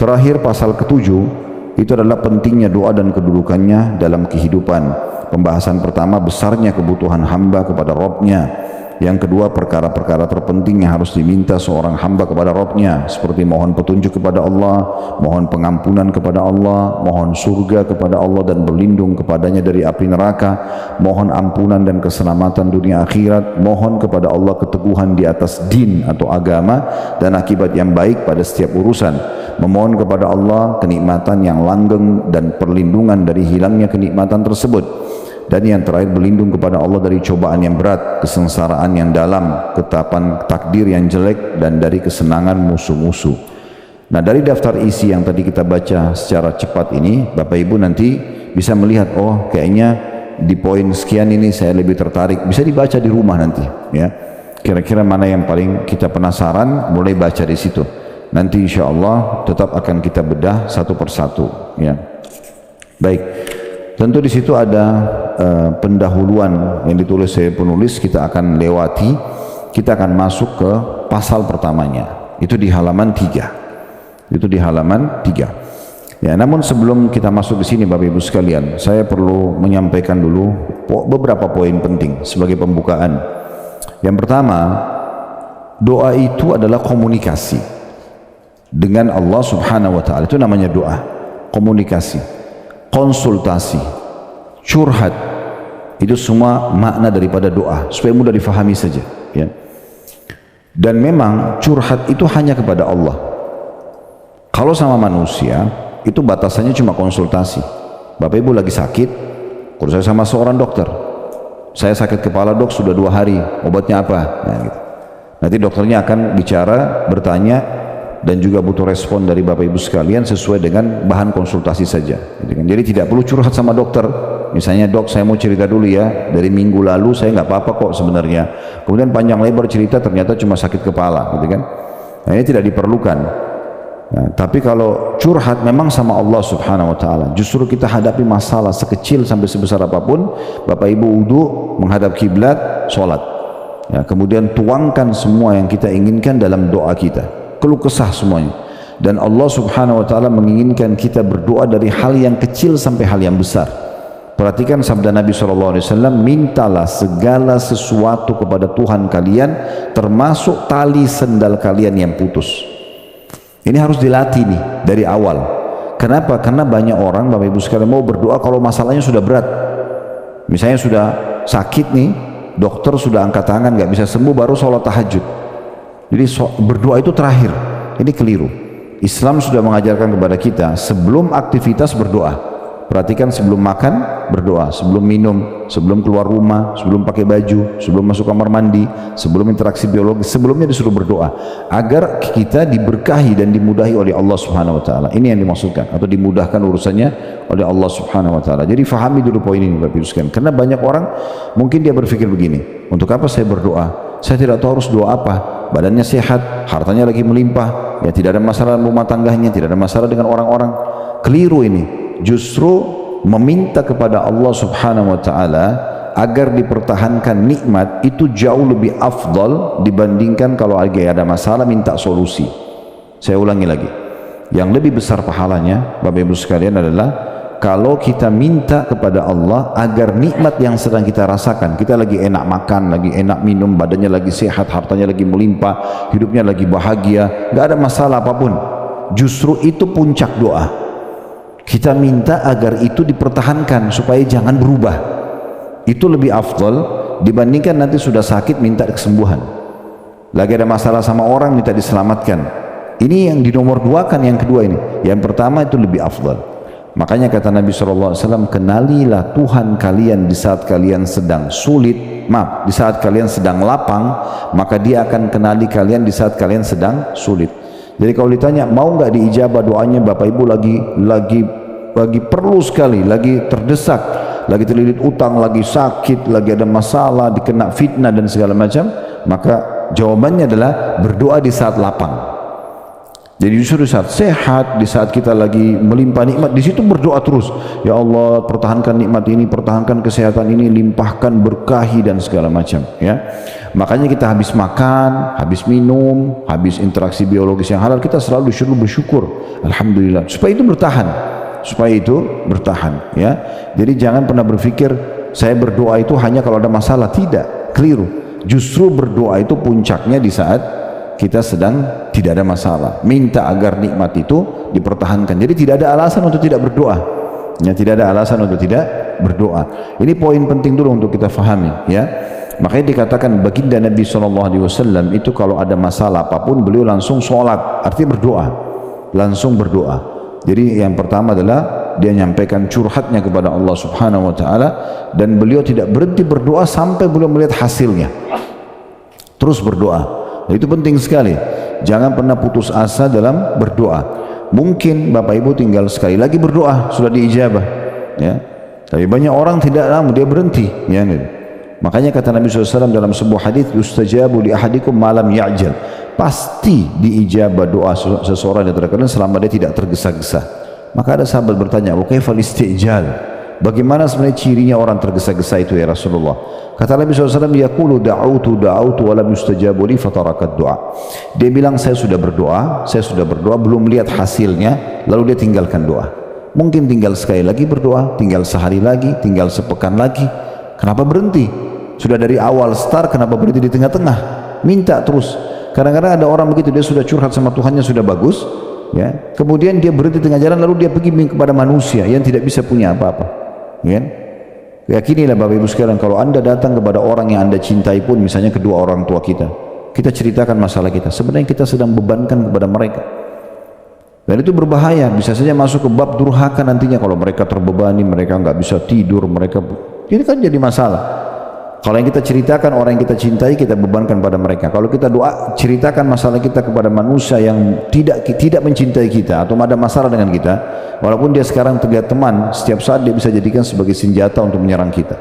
Terakhir pasal ketujuh itu adalah pentingnya doa dan kedudukannya dalam kehidupan. Pembahasan pertama besarnya kebutuhan hamba kepada Rabb-nya. Yang kedua perkara-perkara terpenting yang harus diminta seorang hamba kepada Rabb-nya, seperti mohon petunjuk kepada Allah, mohon pengampunan kepada Allah, mohon surga kepada Allah dan berlindung kepadanya dari api neraka, mohon ampunan dan keselamatan dunia akhirat, mohon kepada Allah keteguhan di atas din atau agama dan akibat yang baik pada setiap urusan, memohon kepada Allah kenikmatan yang langgeng dan perlindungan dari hilangnya kenikmatan tersebut. Dan yang terakhir berlindung kepada Allah dari cobaan yang berat, kesengsaraan yang dalam, ketetapan takdir yang jelek, dan dari kesenangan musuh-musuh. Nah dari daftar isi yang tadi kita baca secara cepat ini, Bapak Ibu nanti bisa melihat, oh kayaknya di poin sekian ini saya lebih tertarik. Bisa dibaca di rumah nanti ya. Kira-kira mana yang paling kita penasaran, mulai baca di situ. Nanti insya Allah tetap akan kita bedah satu persatu ya. Baik, tentu di situ ada pendahuluan yang ditulis oleh penulis, kita akan lewati, kita akan masuk ke pasal pertamanya. Itu di halaman 3. Itu di halaman 3. Ya, namun sebelum kita masuk di sini Bapak Ibu sekalian, saya perlu menyampaikan dulu beberapa poin penting sebagai pembukaan. Yang pertama, doa itu adalah komunikasi dengan Allah Subhanahu wa taala. Itu namanya doa. Komunikasi, konsultasi, curhat, itu semua makna daripada doa, supaya mudah difahami saja ya. Dan memang curhat itu hanya kepada Allah. Kalau sama manusia itu batasannya cuma konsultasi. Bapak Ibu lagi sakit, kalau saya sama seorang dokter, saya sakit kepala dok sudah 2 hari, obatnya apa? Nah, gitu. Nanti dokternya akan bicara, bertanya, dan juga butuh respon dari Bapak Ibu sekalian sesuai dengan bahan konsultasi saja. Jadi tidak perlu curhat sama dokter. Misalnya, dok saya mau cerita dulu ya, dari minggu lalu saya nggak apa-apa kok sebenarnya. Kemudian panjang lebar cerita ternyata cuma sakit kepala, gitu kan? Nah, ini tidak diperlukan. Nah, tapi kalau curhat memang sama Allah Subhanahu Wa Taala. Justru kita hadapi masalah sekecil sampai sebesar apapun, Bapak Ibu wudu, menghadap kiblat, sholat. Ya, kemudian tuangkan semua yang kita inginkan dalam doa kita, keluh kesah semuanya. Dan Allah Subhanahu Wa Taala menginginkan kita berdoa dari hal yang kecil sampai hal yang besar. Perhatikan sabda Nabi SAW, mintalah segala sesuatu kepada Tuhan kalian, termasuk tali sendal kalian yang putus. Ini harus dilatih nih dari awal. Kenapa? Karena banyak orang Bapak Ibu sekalian mau berdoa kalau masalahnya sudah berat. Misalnya sudah sakit nih, dokter sudah angkat tangan nggak bisa sembuh, baru sholat tahajud. Jadi berdoa itu terakhir. Ini keliru. Islam sudah mengajarkan kepada kita sebelum aktivitas berdoa. Perhatikan, sebelum makan berdoa, sebelum minum, sebelum keluar rumah, sebelum pakai baju, sebelum masuk kamar mandi, sebelum interaksi biologi, sebelumnya disuruh berdoa agar kita diberkahi dan dimudahi oleh Allah Subhanahu Wa Taala. Ini yang dimaksudkan, atau dimudahkan urusannya oleh Allah Subhanahu Wa Taala. Jadi fahami dulu poin ini Bapak Ibu sekalian. Karena banyak orang mungkin dia berpikir begini, untuk apa saya berdoa? Saya tidak tahu harus doa apa. Badannya sehat, hartanya lagi melimpah, ya tidak ada masalah rumah tangganya, tidak ada masalah dengan orang-orang. Keliru ini. Justru meminta kepada Allah Subhanahu Wa Taala agar dipertahankan nikmat itu jauh lebih afdal dibandingkan kalau lagi ada masalah minta solusi. Saya ulangi lagi, yang lebih besar pahalanya Bapak Ibu sekalian adalah kalau kita minta kepada Allah agar nikmat yang sedang kita rasakan, kita lagi enak makan, lagi enak minum, badannya lagi sehat, hartanya lagi melimpah, hidupnya lagi bahagia, nggak ada masalah apapun, justru itu puncak doa. Kita minta agar itu dipertahankan supaya jangan berubah. Itu lebih afdal dibandingkan nanti sudah sakit minta kesembuhan, lagi ada masalah sama orang minta diselamatkan. Ini yang dinomor dua kan, yang kedua ini. Yang pertama itu lebih afdal. Makanya kata Nabi SAW, kenalilah Tuhan kalian di saat kalian sedang sulit, di saat kalian sedang lapang, maka dia akan kenali kalian di saat kalian sedang sulit. Jadi kalau ditanya mau nggak diijabah doanya, Bapak Ibu lagi perlu sekali, lagi terdesak, lagi terlilit utang, lagi sakit, lagi ada masalah, dikena fitnah dan segala macam, maka jawabannya adalah berdoa di saat lapang. Jadi justru di saat sehat, di saat kita lagi melimpah nikmat, di situ berdoa terus. Ya Allah, pertahankan nikmat ini, pertahankan kesehatan ini, limpahkan, berkahi dan segala macam. Ya, makanya kita habis makan, habis minum, habis interaksi biologis yang halal, kita selalu disuruh bersyukur. Alhamdulillah. Supaya itu bertahan, Ya, jadi jangan pernah berpikir saya berdoa itu hanya kalau ada masalah. Tidak, keliru. Justru berdoa itu puncaknya di saat kita sedang tidak ada masalah, minta agar nikmat itu dipertahankan. Jadi tidak ada alasan untuk tidak berdoa, ya, tidak ada alasan untuk tidak berdoa. Ini poin penting dulu untuk kita fahami, ya. Makanya dikatakan baginda Nabi SAW itu kalau ada masalah apapun beliau langsung sholat, artinya berdoa, langsung berdoa. Jadi yang pertama adalah dia menyampaikan curhatnya kepada Allah Subhanahu Wa Taala, dan beliau tidak berhenti berdoa sampai beliau melihat hasilnya, terus berdoa. Itu penting sekali. Jangan pernah putus asa dalam berdoa. Mungkin Bapak Ibu tinggal sekali lagi berdoa sudah diijabah, ya. Tapi banyak orang tidak lama dia berhenti, ya. Makanya kata Nabi SAW dalam sebuah hadis, yustajabu li ahadikum malam ya'jal. Pasti diijabah doa seseorang yang terkadang selama dia tidak tergesa-gesa. Maka ada sahabat bertanya, "Wa kaifal istijal?" Bagaimana sebenarnya cirinya orang tergesa-gesa itu ya Rasulullah? Kata Nabi SAW, yaqulu da'autu wa lam yustajabu li fatarakat doa. Dia bilang saya sudah berdoa, belum lihat hasilnya, lalu dia tinggalkan doa. Mungkin tinggal sekali lagi berdoa, tinggal sehari lagi, tinggal sepekan lagi. Kenapa berhenti? Sudah dari awal start, kenapa berhenti di tengah-tengah? Minta terus. Kadang-kadang ada orang begitu, dia sudah curhat sama Tuhannya sudah bagus, ya. Kemudian dia berhenti tengah jalan, lalu dia pergi kepada manusia yang tidak bisa punya apa-apa. Ya, yakinilah Bapak Ibu sekalian, kalau Anda datang kepada orang yang Anda cintai pun, misalnya kedua orang tua kita ceritakan masalah kita, sebenarnya kita sedang bebankan kepada mereka, dan itu berbahaya, bisa saja masuk ke bab durhaka nantinya. Kalau mereka terbebani, mereka nggak bisa tidur, ini kan jadi masalah. Kalau yang kita ceritakan orang yang kita cintai, kita bebankan pada mereka. Kalau kita doa, ceritakan masalah kita kepada manusia yang tidak mencintai kita atau ada masalah dengan kita, walaupun dia sekarang terlihat teman, setiap saat dia bisa jadikan sebagai senjata untuk menyerang kita.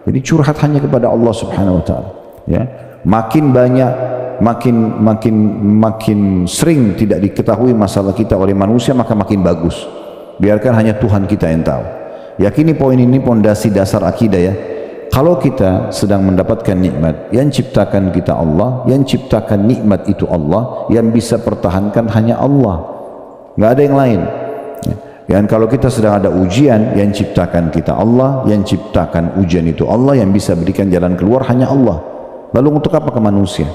Jadi curhat hanya kepada Allah Subhanahu Wa Taala. Ya, makin banyak, makin sering tidak diketahui masalah kita oleh manusia, maka makin bagus. Biarkan hanya Tuhan kita yang tahu. Yakini poin ini pondasi dasar akidah, ya. Kalau kita sedang mendapatkan nikmat, yang ciptakan kita Allah, yang ciptakan nikmat itu Allah, yang bisa pertahankan hanya Allah, nggak ada yang lain. Dan kalau kita sedang ada ujian, yang ciptakan kita Allah, yang ciptakan ujian itu Allah, yang bisa berikan jalan keluar hanya Allah. Lalu untuk apa ke manusia?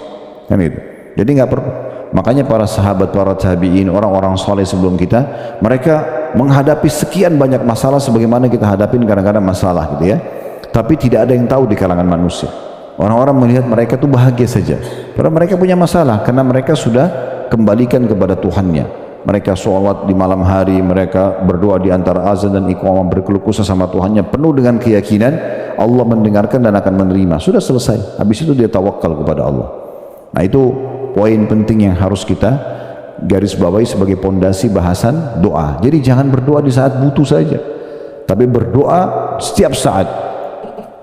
Kan itu. Jadi nggak perlu. Makanya para sahabat, para tabi'in, orang-orang soleh sebelum kita, mereka menghadapi sekian banyak masalah sebagaimana kita hadapin kadang-kadang masalah gitu, ya. Tapi tidak ada yang tahu di kalangan manusia. Orang-orang melihat mereka itu bahagia saja. Karena mereka punya masalah, karena mereka sudah kembalikan kepada Tuhannya. Mereka sholat di malam hari, mereka berdoa di antara azan dan iqamah, berkeluh kesah sama Tuhannya, penuh dengan keyakinan Allah mendengarkan dan akan menerima. Sudah selesai. Habis itu dia tawakal kepada Allah. Nah, itu poin penting yang harus kita garis bawahi sebagai pondasi bahasan doa. Jadi jangan berdoa di saat butuh saja, tapi berdoa setiap saat.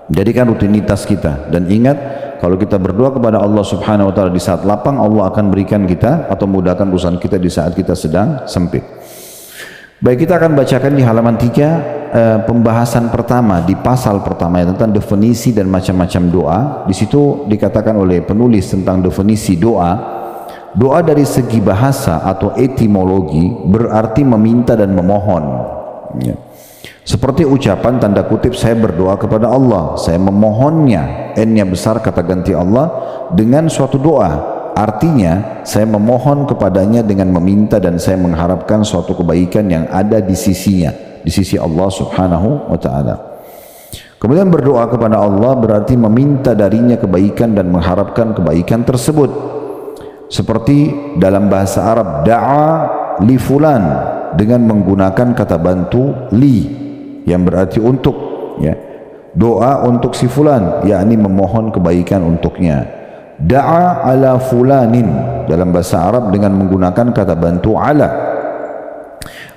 Jadikan rutinitas kita, dan ingat kalau kita berdoa kepada Allah Subhanahu Wa Taala di saat lapang, Allah akan berikan kita atau mudahkan urusan kita di saat kita sedang sempit. Baik, kita akan bacakan di halaman 3 pembahasan pertama di pasal pertama tentang definisi dan macam-macam doa. Di situ dikatakan oleh penulis tentang definisi doa. Doa dari segi bahasa atau etimologi berarti meminta dan memohon. Ya. Seperti ucapan tanda kutip saya berdoa kepada Allah, saya memohonnya, n-nya besar kata ganti Allah dengan suatu doa. Artinya saya memohon kepadanya dengan meminta dan saya mengharapkan suatu kebaikan yang ada di sisinya, di sisi Allah Subhanahu wa taala. Kemudian berdoa kepada Allah berarti meminta darinya kebaikan dan mengharapkan kebaikan tersebut. Seperti dalam bahasa Arab da'a li fulan dengan menggunakan kata bantu li yang berarti untuk, ya. Doa untuk si fulan, yakni memohon kebaikan untuknya. Da'a ala fulanin dalam bahasa Arab dengan menggunakan kata bantu ala.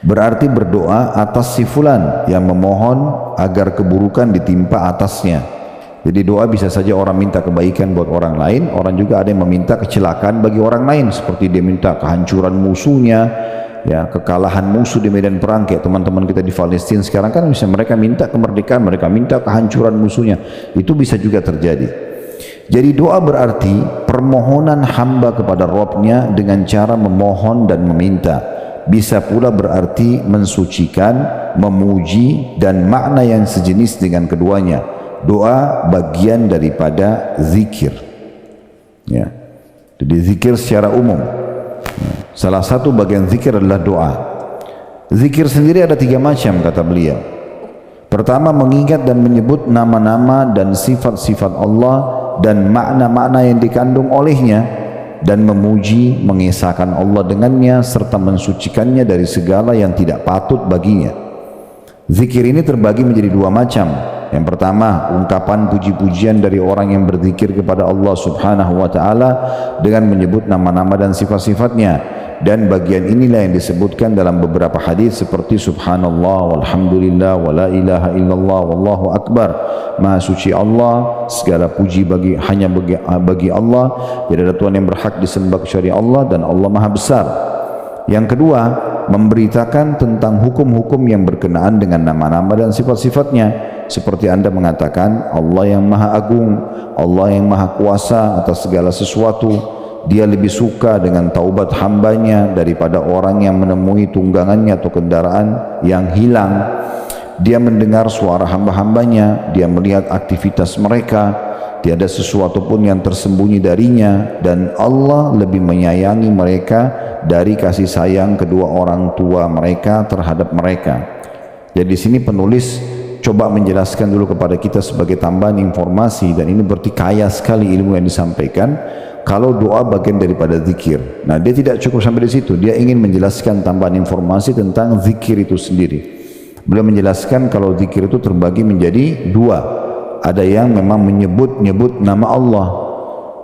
Berarti berdoa atas si fulan yang memohon agar keburukan ditimpa atasnya. Jadi doa bisa saja orang minta kebaikan buat orang lain, orang juga ada yang meminta kecelakaan bagi orang lain, seperti dia minta kehancuran musuhnya, ya, kekalahan musuh di medan perang. Kayak teman-teman kita di Palestina sekarang kan bisa mereka minta kemerdekaan, mereka minta kehancuran musuhnya. Itu bisa juga terjadi. Jadi doa berarti permohonan hamba kepada Rabb-nya dengan cara memohon dan meminta. Bisa pula berarti mensucikan, memuji dan makna yang sejenis dengan keduanya. Doa bagian daripada zikir, ya. Jadi zikir secara umum, ya. Salah satu bagian zikir adalah doa. Zikir sendiri ada 3 macam kata beliau. Pertama, mengingat dan menyebut nama-nama dan sifat-sifat Allah dan makna-makna yang dikandung olehnya, dan memuji, mengesahkan Allah dengannya serta mensucikannya dari segala yang tidak patut baginya. Zikir ini terbagi menjadi 2 macam. Yang pertama, ungkapan puji-pujian dari orang yang berzikir kepada Allah Subhanahu wa taala dengan menyebut nama-nama dan sifat-sifatnya. Dan bagian inilah yang disebutkan dalam beberapa hadis seperti subhanallah walhamdulillah wala ilaha illallah wallahu akbar. Maha suci Allah, segala puji hanya bagi Allah, tidak ada Tuhan yang berhak disembah kecuali Allah, dan Allah Maha besar. Yang kedua, memberitakan tentang hukum-hukum yang berkenaan dengan nama-nama dan sifat-sifatnya. Seperti Anda mengatakan Allah yang Maha Agung, Allah yang Maha Kuasa atas segala sesuatu. Dia lebih suka dengan taubat hambanya daripada orang yang menemui tunggangannya atau kendaraan yang hilang. Dia mendengar suara hamba-hambanya, dia melihat aktivitas mereka, tiada sesuatu pun yang tersembunyi darinya, dan Allah lebih menyayangi mereka dari kasih sayang kedua orang tua mereka terhadap mereka. Jadi di sini penulis coba menjelaskan dulu kepada kita sebagai tambahan informasi, dan ini berarti kaya sekali ilmu yang disampaikan. Kalau doa bagian daripada zikir, nah dia tidak cukup sampai di situ, dia ingin menjelaskan tambahan informasi tentang zikir itu sendiri. Beliau menjelaskan kalau zikir itu terbagi menjadi 2. Ada yang memang menyebut nama Allah,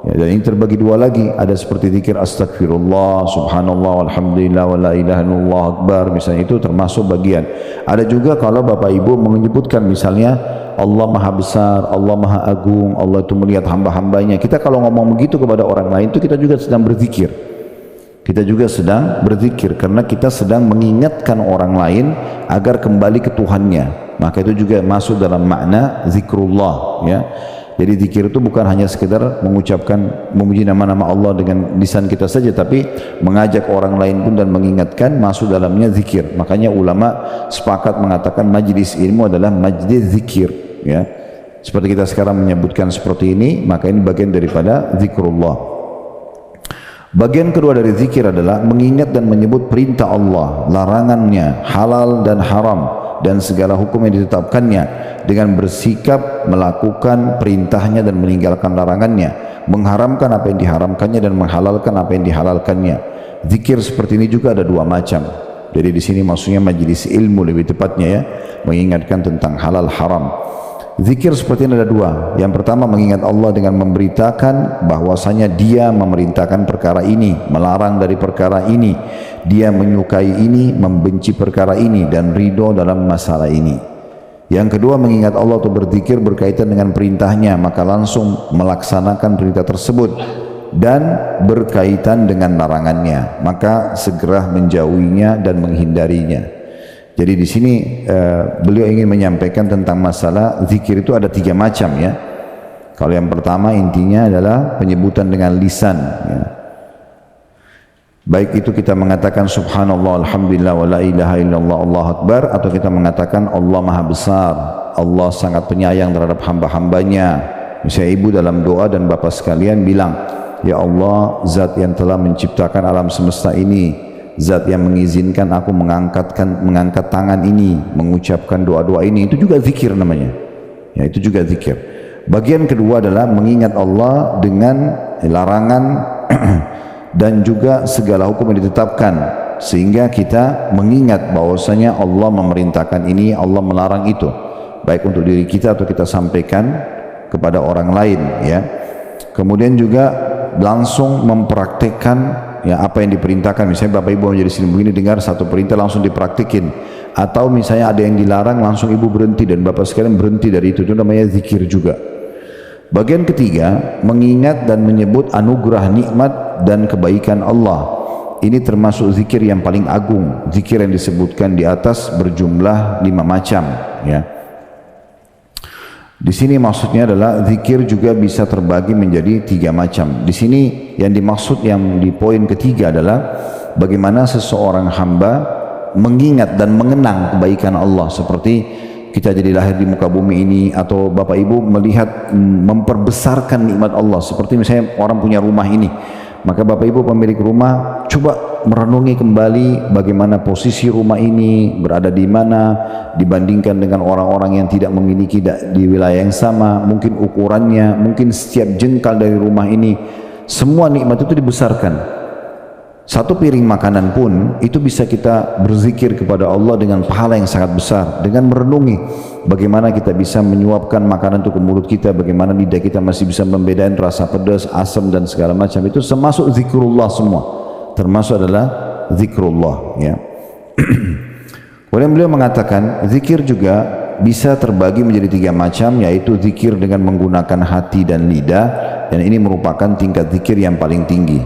ya, dan ini terbagi 2 lagi. Ada seperti zikir astagfirullah, subhanallah, alhamdulillah, wa la ilaha illallah akbar, misalnya, itu termasuk bagian. Ada juga kalau Bapak Ibu menyebutkan misalnya Allah Maha Besar, Allah Maha Agung, Allah itu melihat hamba-hambanya. Kita kalau ngomong begitu kepada orang lain itu kita juga sedang berzikir. Kita juga sedang berzikir karena kita sedang mengingatkan orang lain agar kembali ke Tuhannya. Maka itu juga masuk dalam makna zikrullah, ya. Jadi zikir itu bukan hanya sekedar mengucapkan memuji nama-nama Allah dengan lisan kita saja, tapi mengajak orang lain pun dan mengingatkan, masuk dalamnya zikir. Makanya ulama sepakat mengatakan majlis ilmu adalah majlis zikir, ya. Seperti kita sekarang menyebutkan seperti ini, maka ini bagian daripada zikrullah. Bagian kedua dari zikir adalah mengingat dan menyebut perintah Allah, larangannya, halal dan haram, dan segala hukum yang ditetapkannya, dengan bersikap melakukan perintahnya dan meninggalkan larangannya, mengharamkan apa yang diharamkannya dan menghalalkan apa yang dihalalkannya. Zikir seperti ini juga ada 2 macam. Jadi di sini maksudnya majelis ilmu lebih tepatnya, ya, mengingatkan tentang halal haram. Zikir seperti ini ada 2. Yang pertama, mengingat Allah dengan memberitakan bahwasanya Dia memerintahkan perkara ini, melarang dari perkara ini, Dia menyukai ini, membenci perkara ini, dan ridho dalam masalah ini. Yang kedua, mengingat Allah atau berzikir berkaitan dengan perintahnya, maka langsung melaksanakan perintah tersebut, dan berkaitan dengan larangannya, maka segera menjauhinya dan menghindarinya. Jadi di sini beliau ingin menyampaikan tentang masalah zikir itu ada 3 macam, ya. Kalau yang pertama intinya adalah penyebutan dengan lisan, ya. Baik itu kita mengatakan subhanallah, alhamdulillah, wa la ilaha illallah, Allahu akbar, atau kita mengatakan Allah maha besar, Allah sangat penyayang terhadap hamba-hambanya. Misalnya ibu dalam doa dan bapak sekalian bilang, ya Allah, zat yang telah menciptakan alam semesta ini, zat yang mengizinkan aku mengangkat tangan ini, mengucapkan doa-doa ini, itu juga zikir namanya. Ya, itu juga zikir. Bagian kedua adalah mengingat Allah dengan larangan dan juga segala hukum yang ditetapkan, sehingga kita mengingat bahwasanya Allah memerintahkan ini, Allah melarang itu, baik untuk diri kita atau kita sampaikan kepada orang lain, ya. Kemudian juga langsung mempraktekkan ya apa yang diperintahkan. Misalnya Bapak Ibu menjadi sini begini, dengar satu perintah langsung dipraktikin, atau misalnya ada yang dilarang langsung Ibu berhenti dan Bapak sekalian berhenti dari itu namanya zikir juga. Bagian ketiga, mengingat dan menyebut anugerah, nikmat dan kebaikan Allah. Ini termasuk zikir yang paling agung. Zikir yang disebutkan di atas berjumlah 5 macam, ya. Di sini maksudnya adalah zikir juga bisa terbagi menjadi 3 macam. Di sini yang dimaksud yang di poin ketiga adalah bagaimana seseorang hamba mengingat dan mengenang kebaikan Allah, seperti kita jadi lahir di muka bumi ini, atau Bapak Ibu melihat memperbesarkan nikmat Allah, seperti misalnya orang punya rumah ini, maka Bapak Ibu pemilik rumah coba merenungi kembali bagaimana posisi rumah ini berada di mana dibandingkan dengan orang-orang yang tidak memiliki di wilayah yang sama, mungkin ukurannya, mungkin setiap jengkal dari rumah ini, semua nikmat itu dibesarkan. Satu piring makanan pun itu bisa kita berzikir kepada Allah dengan pahala yang sangat besar, dengan merenungi bagaimana kita bisa menyuapkan makanan itu ke mulut kita, bagaimana lidah kita masih bisa membedakan rasa pedas, asam dan segala macam. Itu termasuk zikrullah semua, termasuk adalah zikrullah, ya. Kemudian beliau mengatakan zikir juga bisa terbagi menjadi 3 macam, yaitu zikir dengan menggunakan hati dan lidah, dan ini merupakan tingkat zikir yang paling tinggi.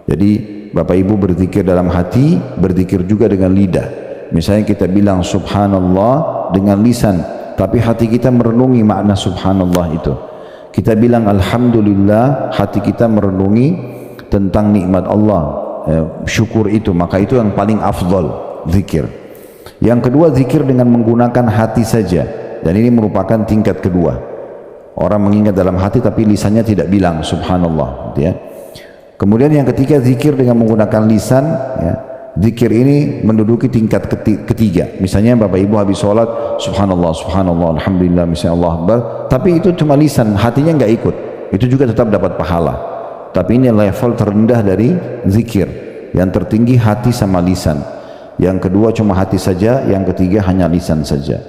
Jadi Bapak Ibu berzikir dalam hati, berzikir juga dengan lidah. Misalnya kita bilang subhanallah dengan lisan, tapi hati kita merenungi makna subhanallah itu. Kita bilang alhamdulillah, hati kita merenungi tentang nikmat Allah, syukur itu, maka itu yang paling afdal zikir. Yang kedua, zikir dengan menggunakan hati saja, dan ini merupakan tingkat kedua. Orang mengingat dalam hati tapi lisannya tidak bilang subhanallah, gitu ya. Kemudian yang ketiga, zikir dengan menggunakan lisan, ya. Zikir ini menduduki tingkat ketiga. Misalnya Bapak Ibu habis sholat, subhanallah, subhanallah, alhamdulillah, misalnya Allah Akbar, tapi itu cuma lisan, hatinya nggak ikut, itu juga tetap dapat pahala. Tapi ini level terendah dari zikir. Yang tertinggi hati sama lisan, yang kedua cuma hati saja, yang ketiga hanya lisan saja.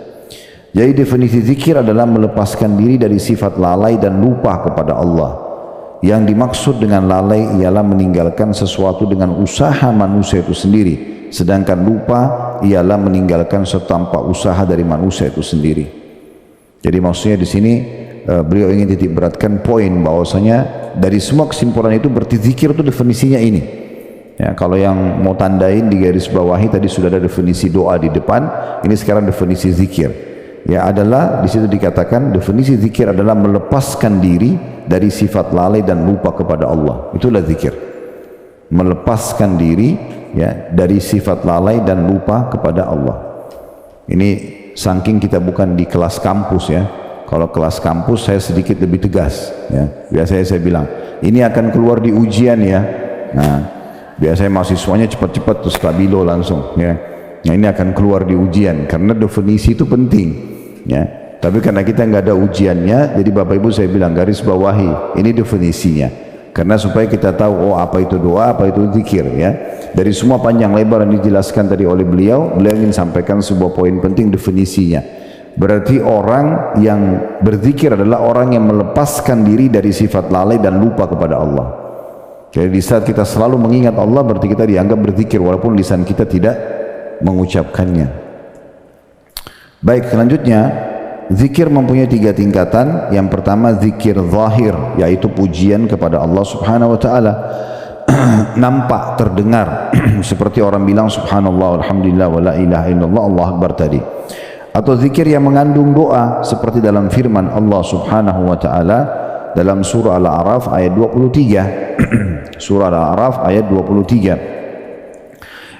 Jadi definisi zikir adalah melepaskan diri dari sifat lalai dan lupa kepada Allah. Yang dimaksud dengan lalai ialah meninggalkan sesuatu dengan usaha manusia itu sendiri, sedangkan lupa ialah meninggalkan setanpa usaha dari manusia itu sendiri. Jadi maksudnya di sini beliau ingin titik beratkan poin bahwasanya dari semua kesimpulan itu berarti zikir itu definisinya ini. Ya, kalau yang mau tandain di garis bawahi tadi sudah ada definisi doa di depan, ini sekarang definisi zikir. Ya, adalah di situ dikatakan definisi zikir adalah melepaskan diri dari sifat lalai dan lupa kepada Allah. Itulah zikir. Melepaskan diri, ya, dari sifat lalai dan lupa kepada Allah. Ini saking kita bukan di kelas kampus, ya. Kalau kelas kampus saya sedikit lebih tegas, ya. Biasanya saya bilang, ini akan keluar di ujian, ya. Nah, biasanya mahasiswanya cepat-cepat terus stabilo langsung, ya. Nah, ini akan keluar di ujian karena definisi itu penting, ya. Tapi karena kita nggak ada ujiannya, jadi Bapak Ibu saya bilang garis bawahi ini definisinya, karena supaya kita tahu, oh apa itu doa, apa itu zikir, ya. Dari semua panjang lebar yang dijelaskan tadi oleh beliau ingin sampaikan sebuah poin penting definisinya. Berarti orang yang berzikir adalah orang yang melepaskan diri dari sifat lalai dan lupa kepada Allah. Jadi di saat kita selalu mengingat Allah, berarti kita dianggap berzikir walaupun lisan kita tidak mengucapkannya. Baik, selanjutnya zikir mempunyai 3 tingkatan. Yang pertama zikir zahir, yaitu pujian kepada Allah Subhanahu wa taala. Nampak, terdengar seperti orang bilang subhanallah, alhamdulillah, wa la ilaha illallah, Allah akbar tadi. Atau zikir yang mengandung doa seperti dalam firman Allah Subhanahu wa taala dalam surah Al-A'raf ayat 23. Surah Al-A'raf ayat 23.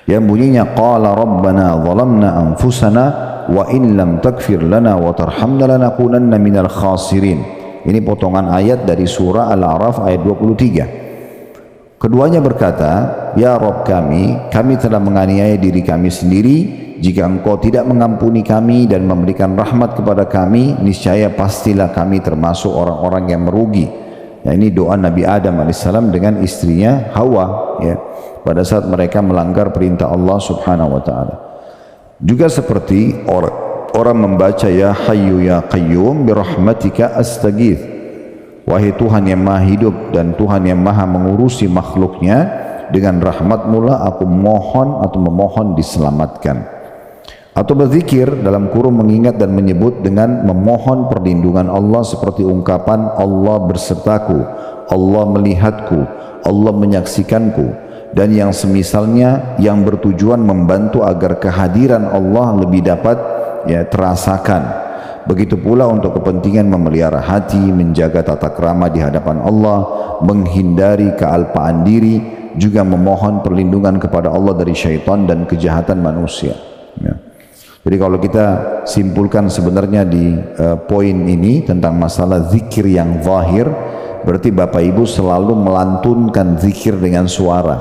yang bunyinya qala rabbana zalamna anfusana wa in lam taghfir lana wa tarhamna lanakunanna minal khasirin. Ini potongan ayat dari surah Al-A'raf ayat 23. Keduanya berkata, ya Rabb kami telah menganiaya diri kami sendiri. Jika engkau tidak mengampuni kami dan memberikan rahmat kepada kami, niscaya pastilah kami termasuk orang-orang yang merugi. Ya, ini doa Nabi Adam alaihissalam dengan istrinya Hawa, ya, pada saat mereka melanggar perintah Allah subhanahu wa ta'ala. Juga seperti orang membaca ya Hayyu ya Qayyum birahmatika astaghith. Wahai Tuhan yang maha hidup dan Tuhan yang maha mengurusi makhluknya, dengan rahmatmu lah aku mohon atau memohon diselamatkan. Atau berzikir dalam kurung mengingat dan menyebut dengan memohon perlindungan Allah seperti ungkapan Allah bersertaku, Allah melihatku, Allah menyaksikanku, dan yang semisalnya yang bertujuan membantu agar kehadiran Allah lebih dapat terasakan. Begitu pula untuk kepentingan memelihara hati, menjaga tata krama di hadapan Allah, menghindari kealpaan diri, juga memohon perlindungan kepada Allah dari syaitan dan kejahatan manusia. Ya. Jadi kalau kita simpulkan sebenarnya di poin ini tentang masalah zikir yang zahir, berarti Bapak Ibu selalu melantunkan zikir dengan suara.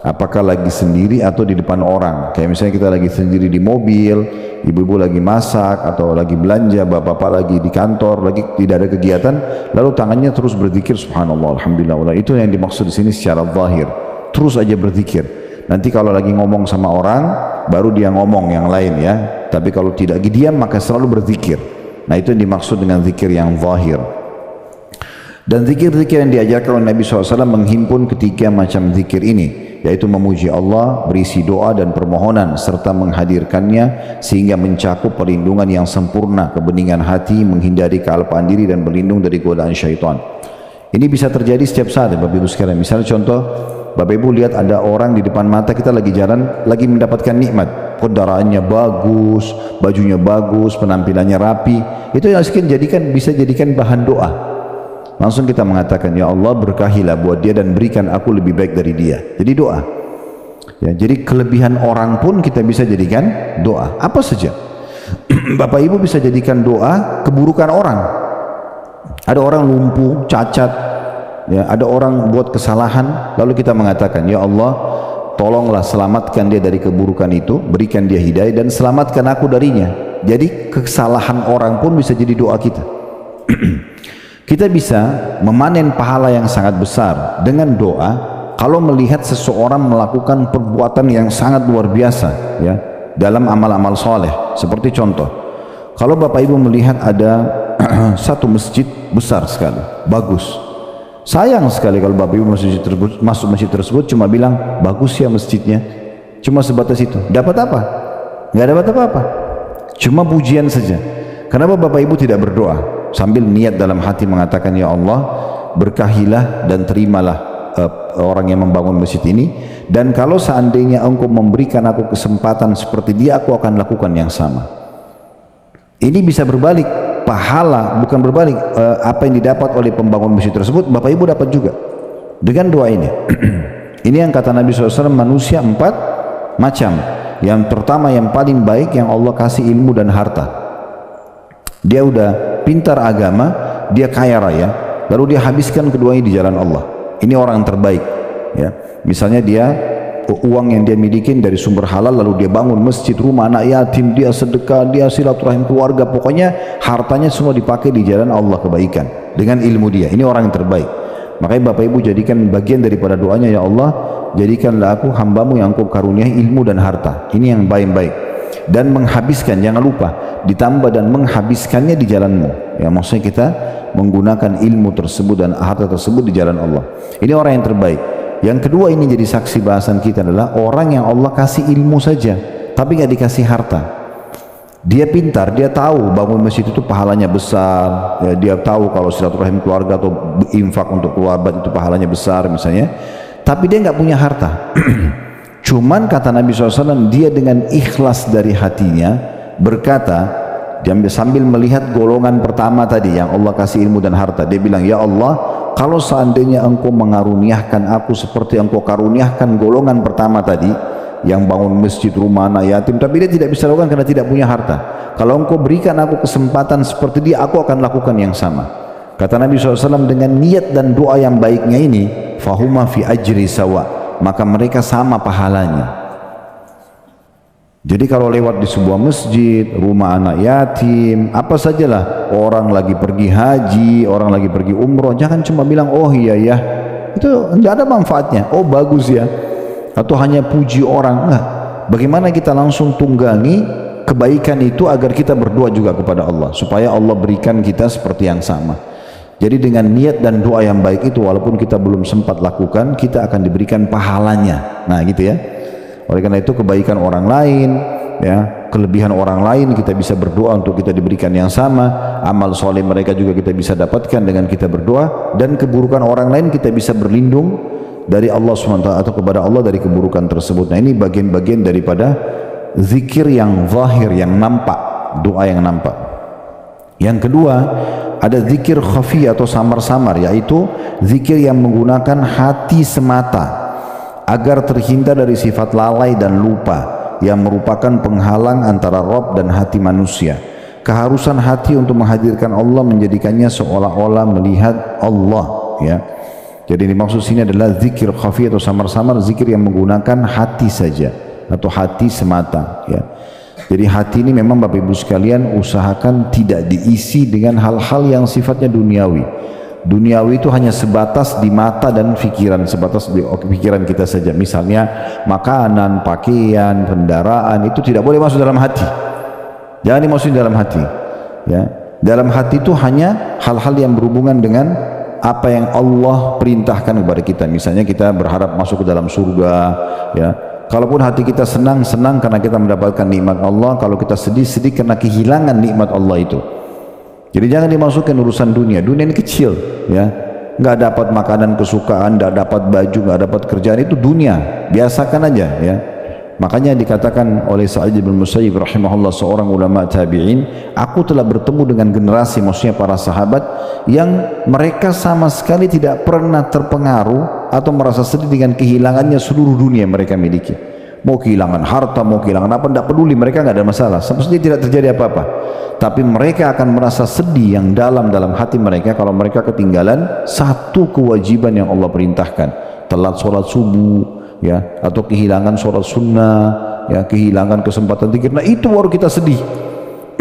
Apakah lagi sendiri atau di depan orang. Kayak misalnya kita lagi sendiri di mobil, ibu-ibu lagi masak atau lagi belanja, bapak-bapak lagi di kantor, lagi tidak ada kegiatan, lalu tangannya terus berzikir subhanallah, alhamdulillah. Itu yang dimaksud di sini secara zahir. Terus aja berzikir. Nanti kalau lagi ngomong sama orang, baru dia ngomong yang lain ya. Tapi kalau tidak diam maka selalu berzikir. Nah itu yang dimaksud dengan zikir yang zahir. Dan zikir-zikir yang diajarkan oleh Nabi SAW menghimpun ketiga macam zikir ini, yaitu memuji Allah, berisi doa dan permohonan, serta menghadirkannya sehingga mencakup perlindungan yang sempurna, kebeningan hati, menghindari kealpaan diri dan berlindung dari godaan syaitan. Ini bisa terjadi setiap saat ya Bapak Ibu sekalian. Misalnya contoh, Bapak Ibu lihat ada orang di depan mata kita lagi jalan, lagi mendapatkan nikmat, kendaraannya bagus, bajunya bagus, penampilannya rapi, itu yang bisa jadikan bahan doa. Langsung kita mengatakan, ya Allah berkahilah buat dia dan berikan aku lebih baik dari dia. Jadi doa. Ya, jadi kelebihan orang pun kita bisa jadikan doa. Apa saja. Bapak Ibu bisa jadikan doa keburukan orang. Ada orang lumpuh, cacat, ya, ada orang buat kesalahan, lalu kita mengatakan, ya Allah tolonglah selamatkan dia dari keburukan itu, berikan dia hidayah dan selamatkan aku darinya. Jadi kesalahan orang pun bisa jadi doa kita. Kita bisa memanen pahala yang sangat besar dengan doa kalau melihat seseorang melakukan perbuatan yang sangat luar biasa ya dalam amal-amal soleh. Seperti contoh, kalau Bapak Ibu melihat ada satu masjid besar sekali, bagus. Sayang sekali kalau Bapak Ibu masuk masjid tersebut cuma bilang bagus ya masjidnya, cuma sebatas itu. Dapat apa? Nggak dapat apa-apa, cuma pujian saja. Kenapa Bapak Ibu tidak berdoa sambil niat dalam hati mengatakan, ya Allah berkahilah dan terimalah orang yang membangun masjid ini, dan kalau seandainya engkau memberikan aku kesempatan seperti dia, aku akan lakukan yang sama. Ini bisa berbalik pahala, bukan berbalik apa yang didapat oleh pembangun masjid tersebut, Bapak Ibu dapat juga dengan doa ini. Ini yang kata Nabi SAW, manusia 4 macam. Yang pertama, yang paling baik, yang Allah kasih ilmu dan harta. Dia udah pintar agama, dia kaya raya, lalu dia habiskan keduanya di jalan Allah. Ini orang yang terbaik ya. Misalnya dia uang yang dia miliki dari sumber halal, lalu dia bangun masjid, rumah anak yatim, dia sedekah, dia silaturahim keluarga, pokoknya hartanya semua dipakai di jalan Allah kebaikan dengan ilmu dia. Ini orang yang terbaik. Makanya Bapak Ibu jadikan bagian daripada doanya, ya Allah jadikanlah aku hambamu yang kau karuniai ilmu dan harta. Ini yang baik-baik. Dan menghabiskan, jangan lupa ditambah dan menghabiskannya di jalanmu ya, maksudnya kita menggunakan ilmu tersebut dan harta tersebut di jalan Allah. Ini orang yang terbaik. Yang kedua, ini jadi saksi bahasan kita, adalah orang yang Allah kasih ilmu saja tapi nggak dikasih harta. Dia pintar, dia tahu bangun masjid itu pahalanya besar ya, dia tahu kalau silaturahim keluarga atau infak untuk keluarga itu pahalanya besar misalnya, tapi dia nggak punya harta. Cuman kata Nabi SAW, dia dengan ikhlas dari hatinya berkata, dia sambil melihat golongan pertama tadi yang Allah kasih ilmu dan harta, dia bilang, ya Allah kalau seandainya engkau mengaruniakan aku seperti engkau karuniakan golongan pertama tadi, yang bangun masjid, rumah anak yatim, tapi dia tidak bisa lakukan karena tidak punya harta. Kalau engkau berikan aku kesempatan seperti dia, aku akan lakukan yang sama. Kata Nabi SAW, dengan niat dan doa yang baiknya ini, fahuma fi ajri sawa, maka mereka sama pahalanya. Jadi kalau lewat di sebuah masjid, rumah anak yatim, apa sajalah, orang lagi pergi haji, orang lagi pergi umroh, jangan cuma bilang oh iya ya, itu tidak ada manfaatnya. Oh bagus ya, atau hanya puji orang. Enggak. Bagaimana kita langsung tunggangi kebaikan itu agar kita berdoa juga kepada Allah supaya Allah berikan kita seperti yang sama. Jadi dengan niat dan doa yang baik itu, walaupun kita belum sempat lakukan, kita akan diberikan pahalanya. Nah gitu ya. Oleh karena itu kebaikan orang lain, ya, kelebihan orang lain kita bisa berdoa untuk kita diberikan yang sama. Amal soleh mereka juga kita bisa dapatkan dengan kita berdoa, dan keburukan orang lain kita bisa berlindung dari Allah SWT atau kepada Allah dari keburukan tersebut. Nah ini bagian-bagian daripada zikir yang zahir, yang nampak, doa yang nampak. Yang kedua, ada zikir khafi atau samar-samar, yaitu zikir yang menggunakan hati semata agar terhindar dari sifat lalai dan lupa yang merupakan penghalang antara Rabb dan hati manusia. Keharusan hati untuk menghadirkan Allah menjadikannya seolah-olah melihat Allah, ya. Jadi dimaksud sini adalah zikir khafi atau samar-samar, zikir yang menggunakan hati saja atau hati semata, ya. Jadi hati ini memang Bapak Ibu sekalian usahakan tidak diisi dengan hal-hal yang sifatnya duniawi. Duniawi itu hanya sebatas di mata dan pikiran, sebatas di pikiran kita saja. Misalnya makanan, pakaian, kendaraan, itu tidak boleh masuk dalam hati. Jangan dimasukin dalam hati, ya. Dalam hati itu hanya hal-hal yang berhubungan dengan apa yang Allah perintahkan kepada kita. Misalnya kita berharap masuk ke dalam surga, ya. Kalaupun hati kita senang, senang karena kita mendapatkan nikmat Allah. Kalau kita sedih, sedih karena kehilangan nikmat Allah itu. Jadi jangan dimasukkan urusan dunia. Dunia ini kecil, ya. Nggak dapat makanan kesukaan, nggak dapat baju, nggak dapat kerjaan, itu dunia. Biasakan aja, ya. Makanya dikatakan oleh Sa'id bin Musayyib rahimahullah, seorang ulama tabi'in, aku telah bertemu dengan generasi, maksudnya para sahabat, yang mereka sama sekali tidak pernah terpengaruh atau merasa sedih dengan kehilangannya seluruh dunia yang mereka miliki. Mau kehilangan harta, mau kehilangan apa, tidak peduli, mereka nggak ada masalah. Seperti tidak terjadi apa-apa. Tapi mereka akan merasa sedih yang dalam hati mereka kalau mereka ketinggalan satu kewajiban yang Allah perintahkan, telat sholat subuh, ya, atau kehilangan sholat sunnah, ya, kehilangan kesempatan zikir. Nah itu baru kita sedih.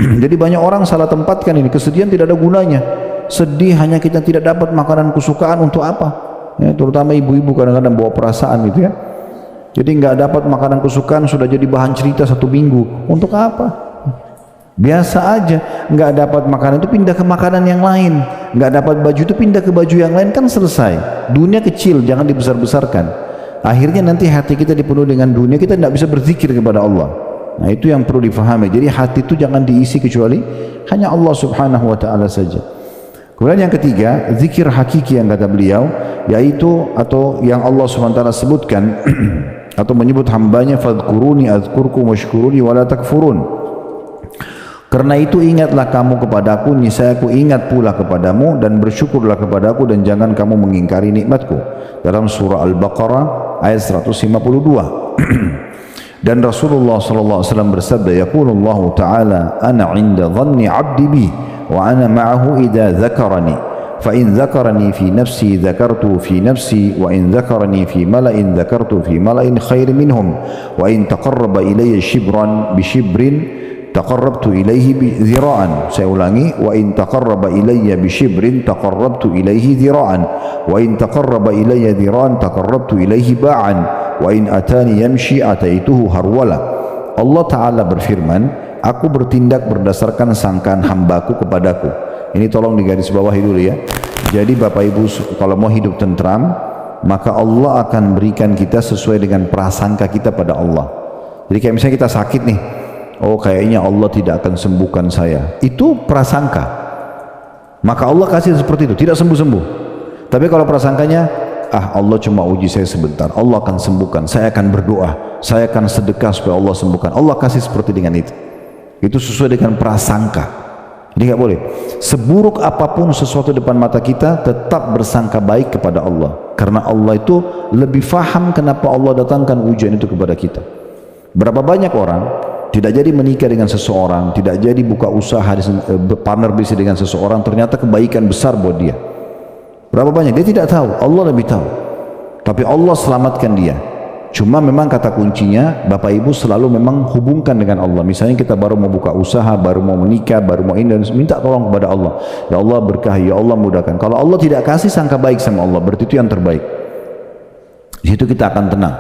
Jadi banyak orang salah tempatkan ini. Kesedihan tidak ada gunanya. Sedih hanya kita tidak dapat makanan kesukaan, untuk apa? Ya, terutama ibu-ibu kadang-kadang bawa perasaan gitu ya. Jadi nggak dapat makanan kesukaan sudah jadi bahan cerita 1 minggu. Untuk apa? Biasa aja. Nggak dapat makanan itu pindah ke makanan yang lain. Nggak dapat baju itu pindah ke baju yang lain, kan selesai. Dunia kecil, jangan dibesar-besarkan. Akhirnya nanti hati kita dipenuhi dengan dunia, kita tidak bisa berzikir kepada Allah. Nah itu yang perlu difahami. Jadi hati itu jangan diisi kecuali hanya Allah subhanahu wa ta'ala saja. Kemudian yang ketiga, zikir hakiki yang kata beliau, yaitu atau yang Allah subhanahu wa ta'ala sebutkan atau menyebut hambanya, fadhkuruni azkurkum washkuruni wala takfurun. Karena itu ingatlah kamu kepadaku, niscaya aku ingat pula kepadamu, dan bersyukurlah kepadaku dan jangan kamu mengingkari nikmatku. Dalam surah Al-Baqarah ayat 152. Dan Rasulullah sallallahu alaihi wasallam bersabda, yaqulullahu ta'ala ana 'inda dhanni 'abdi bi wa ana ma'ahu idza dzakarani fa in dzakarani fi nafsi dzakartu fi nafsi wa in dzakarani fi mala'in dzakartu fi mala'in khairin minhum wa in taqarraba ilayya shibran bi shibrin taqarrabtu ilaihi dhira'an. Saya ulangi, wa in taqarraba ilayya bi shibrin taqarrabtu ilaihi dhira'an wa in taqarraba ilayya dhira'an taqarrabtu ilaihi ba'an wa in atani yamshi ataituhu harwala. Allah Ta'ala berfirman, aku bertindak berdasarkan sangkaan hambaku kepadaku. Ini tolong digaris bawahi dulu ya. Jadi Bapak Ibu kalau mau hidup tentram, maka Allah akan berikan kita sesuai dengan prasangka kita pada Allah. Jadi kayak misalnya kita sakit nih, oh kayaknya Allah tidak akan sembuhkan saya, itu prasangka, maka Allah kasih seperti itu, tidak sembuh-sembuh. Tapi kalau prasangkanya, Allah cuma uji saya sebentar, Allah akan sembuhkan, saya akan berdoa, saya akan sedekah supaya Allah sembuhkan, Allah kasih seperti dengan itu sesuai dengan prasangka. Jadi nggak boleh seburuk apapun sesuatu depan mata kita, tetap bersangka baik kepada Allah, karena Allah itu lebih faham kenapa Allah datangkan ujian itu kepada kita. Berapa banyak orang tidak jadi menikah dengan seseorang, tidak jadi buka usaha, partner bisnis dengan seseorang, ternyata kebaikan besar buat dia. Berapa banyak? Dia tidak tahu, Allah lebih tahu. Tapi Allah selamatkan dia. Cuma memang kata kuncinya, Bapak Ibu selalu memang hubungkan dengan Allah. Misalnya kita baru mau buka usaha, baru mau menikah, baru mau ini, minta tolong kepada Allah. Ya Allah berkahi, ya Allah mudahkan. Kalau Allah tidak kasih, sangka baik sama Allah, berarti itu yang terbaik. Di situ kita akan tenang.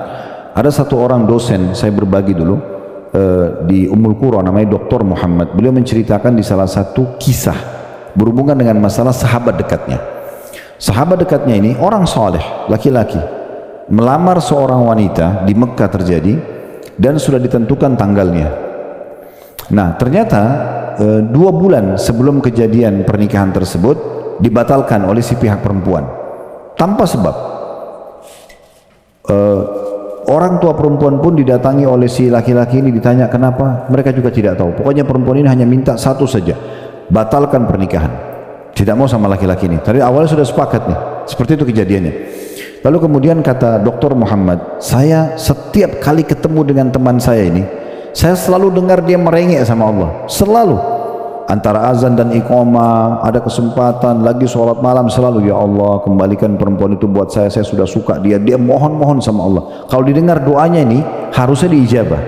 Ada satu orang dosen, saya berbagi dulu, di Ummul Qura, namanya Dr. Muhammad. Beliau menceritakan di salah satu kisah berhubungan dengan masalah sahabat dekatnya. Sahabat dekatnya ini orang soleh, laki-laki, melamar seorang wanita di Mekah terjadi, dan sudah ditentukan tanggalnya. Nah ternyata 2 bulan sebelum kejadian pernikahan tersebut dibatalkan oleh si pihak perempuan tanpa sebab. Orang tua perempuan pun didatangi oleh si laki-laki ini, ditanya kenapa, mereka juga tidak tahu. Pokoknya perempuan ini hanya minta satu saja, batalkan pernikahan, tidak mau sama laki-laki ini. Tadi awalnya sudah sepakat nih, seperti itu kejadiannya. Lalu kemudian kata Dr. Muhammad, saya setiap kali ketemu dengan teman saya ini, saya selalu dengar dia merengek sama Allah, selalu. Antara azan dan iqamah, ada kesempatan lagi sholat malam, selalu ya Allah kembalikan perempuan itu buat saya sudah suka dia mohon-mohon sama Allah. Kalau didengar doanya ini harusnya diijabah.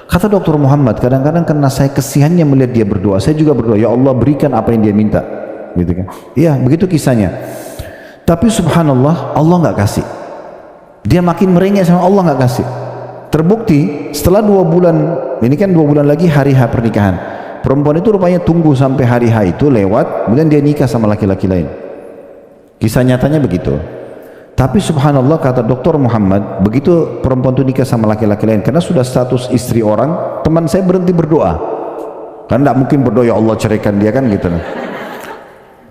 Kata Dr. Muhammad, kadang-kadang karena saya kesiannya melihat dia berdoa, saya juga berdoa, ya Allah berikan apa yang dia minta, gitu kan? Iya, begitu kisahnya. Tapi subhanallah, Allah nggak kasih. Dia makin merengek sama Allah, nggak kasih. Terbukti setelah 2 bulan, ini kan 2 bulan lagi hari H pernikahan. Perempuan itu rupanya tunggu sampai hari H itu lewat, kemudian dia nikah sama laki-laki lain. Kisah nyatanya begitu. Tapi subhanallah kata Dr. Muhammad, begitu perempuan itu nikah sama laki-laki lain, karena sudah status istri orang, teman saya berhenti berdoa. Karena tidak mungkin berdoa ya Allah ceraikan dia kan gitu.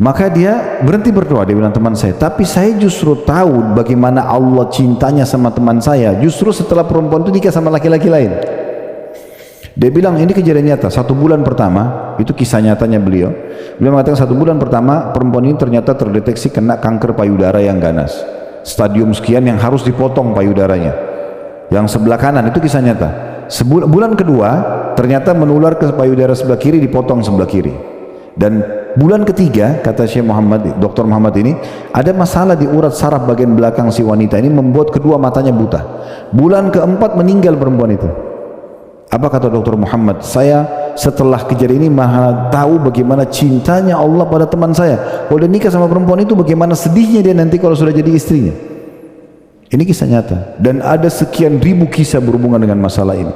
Maka dia berhenti berdoa, dia bilang teman saya. Tapi saya justru tahu bagaimana Allah cintanya sama teman saya, justru setelah perempuan itu nikah sama laki-laki lain. Dia bilang ini kejadian nyata, 1 bulan pertama, itu kisah nyatanya beliau. Beliau mengatakan 1 bulan pertama perempuan ini ternyata terdeteksi kena kanker payudara yang ganas. Stadium sekian yang harus dipotong payudaranya. Yang sebelah kanan, itu kisah nyata. Bulan kedua ternyata menular ke payudara sebelah kiri, dipotong sebelah kiri. Dan bulan ketiga, kata Syekh Muhammad, Dr. Muhammad ini, ada masalah di urat saraf bagian belakang si wanita ini membuat kedua matanya buta. Bulan keempat meninggal perempuan itu. Apa kata Dr. Muhammad? Saya setelah kejadian ini maha tahu bagaimana cintanya Allah pada teman saya. Kalau dia nikah sama perempuan itu, bagaimana sedihnya dia nanti kalau sudah jadi istrinya. Ini kisah nyata. Dan ada sekian ribu kisah berhubungan dengan masalah ini.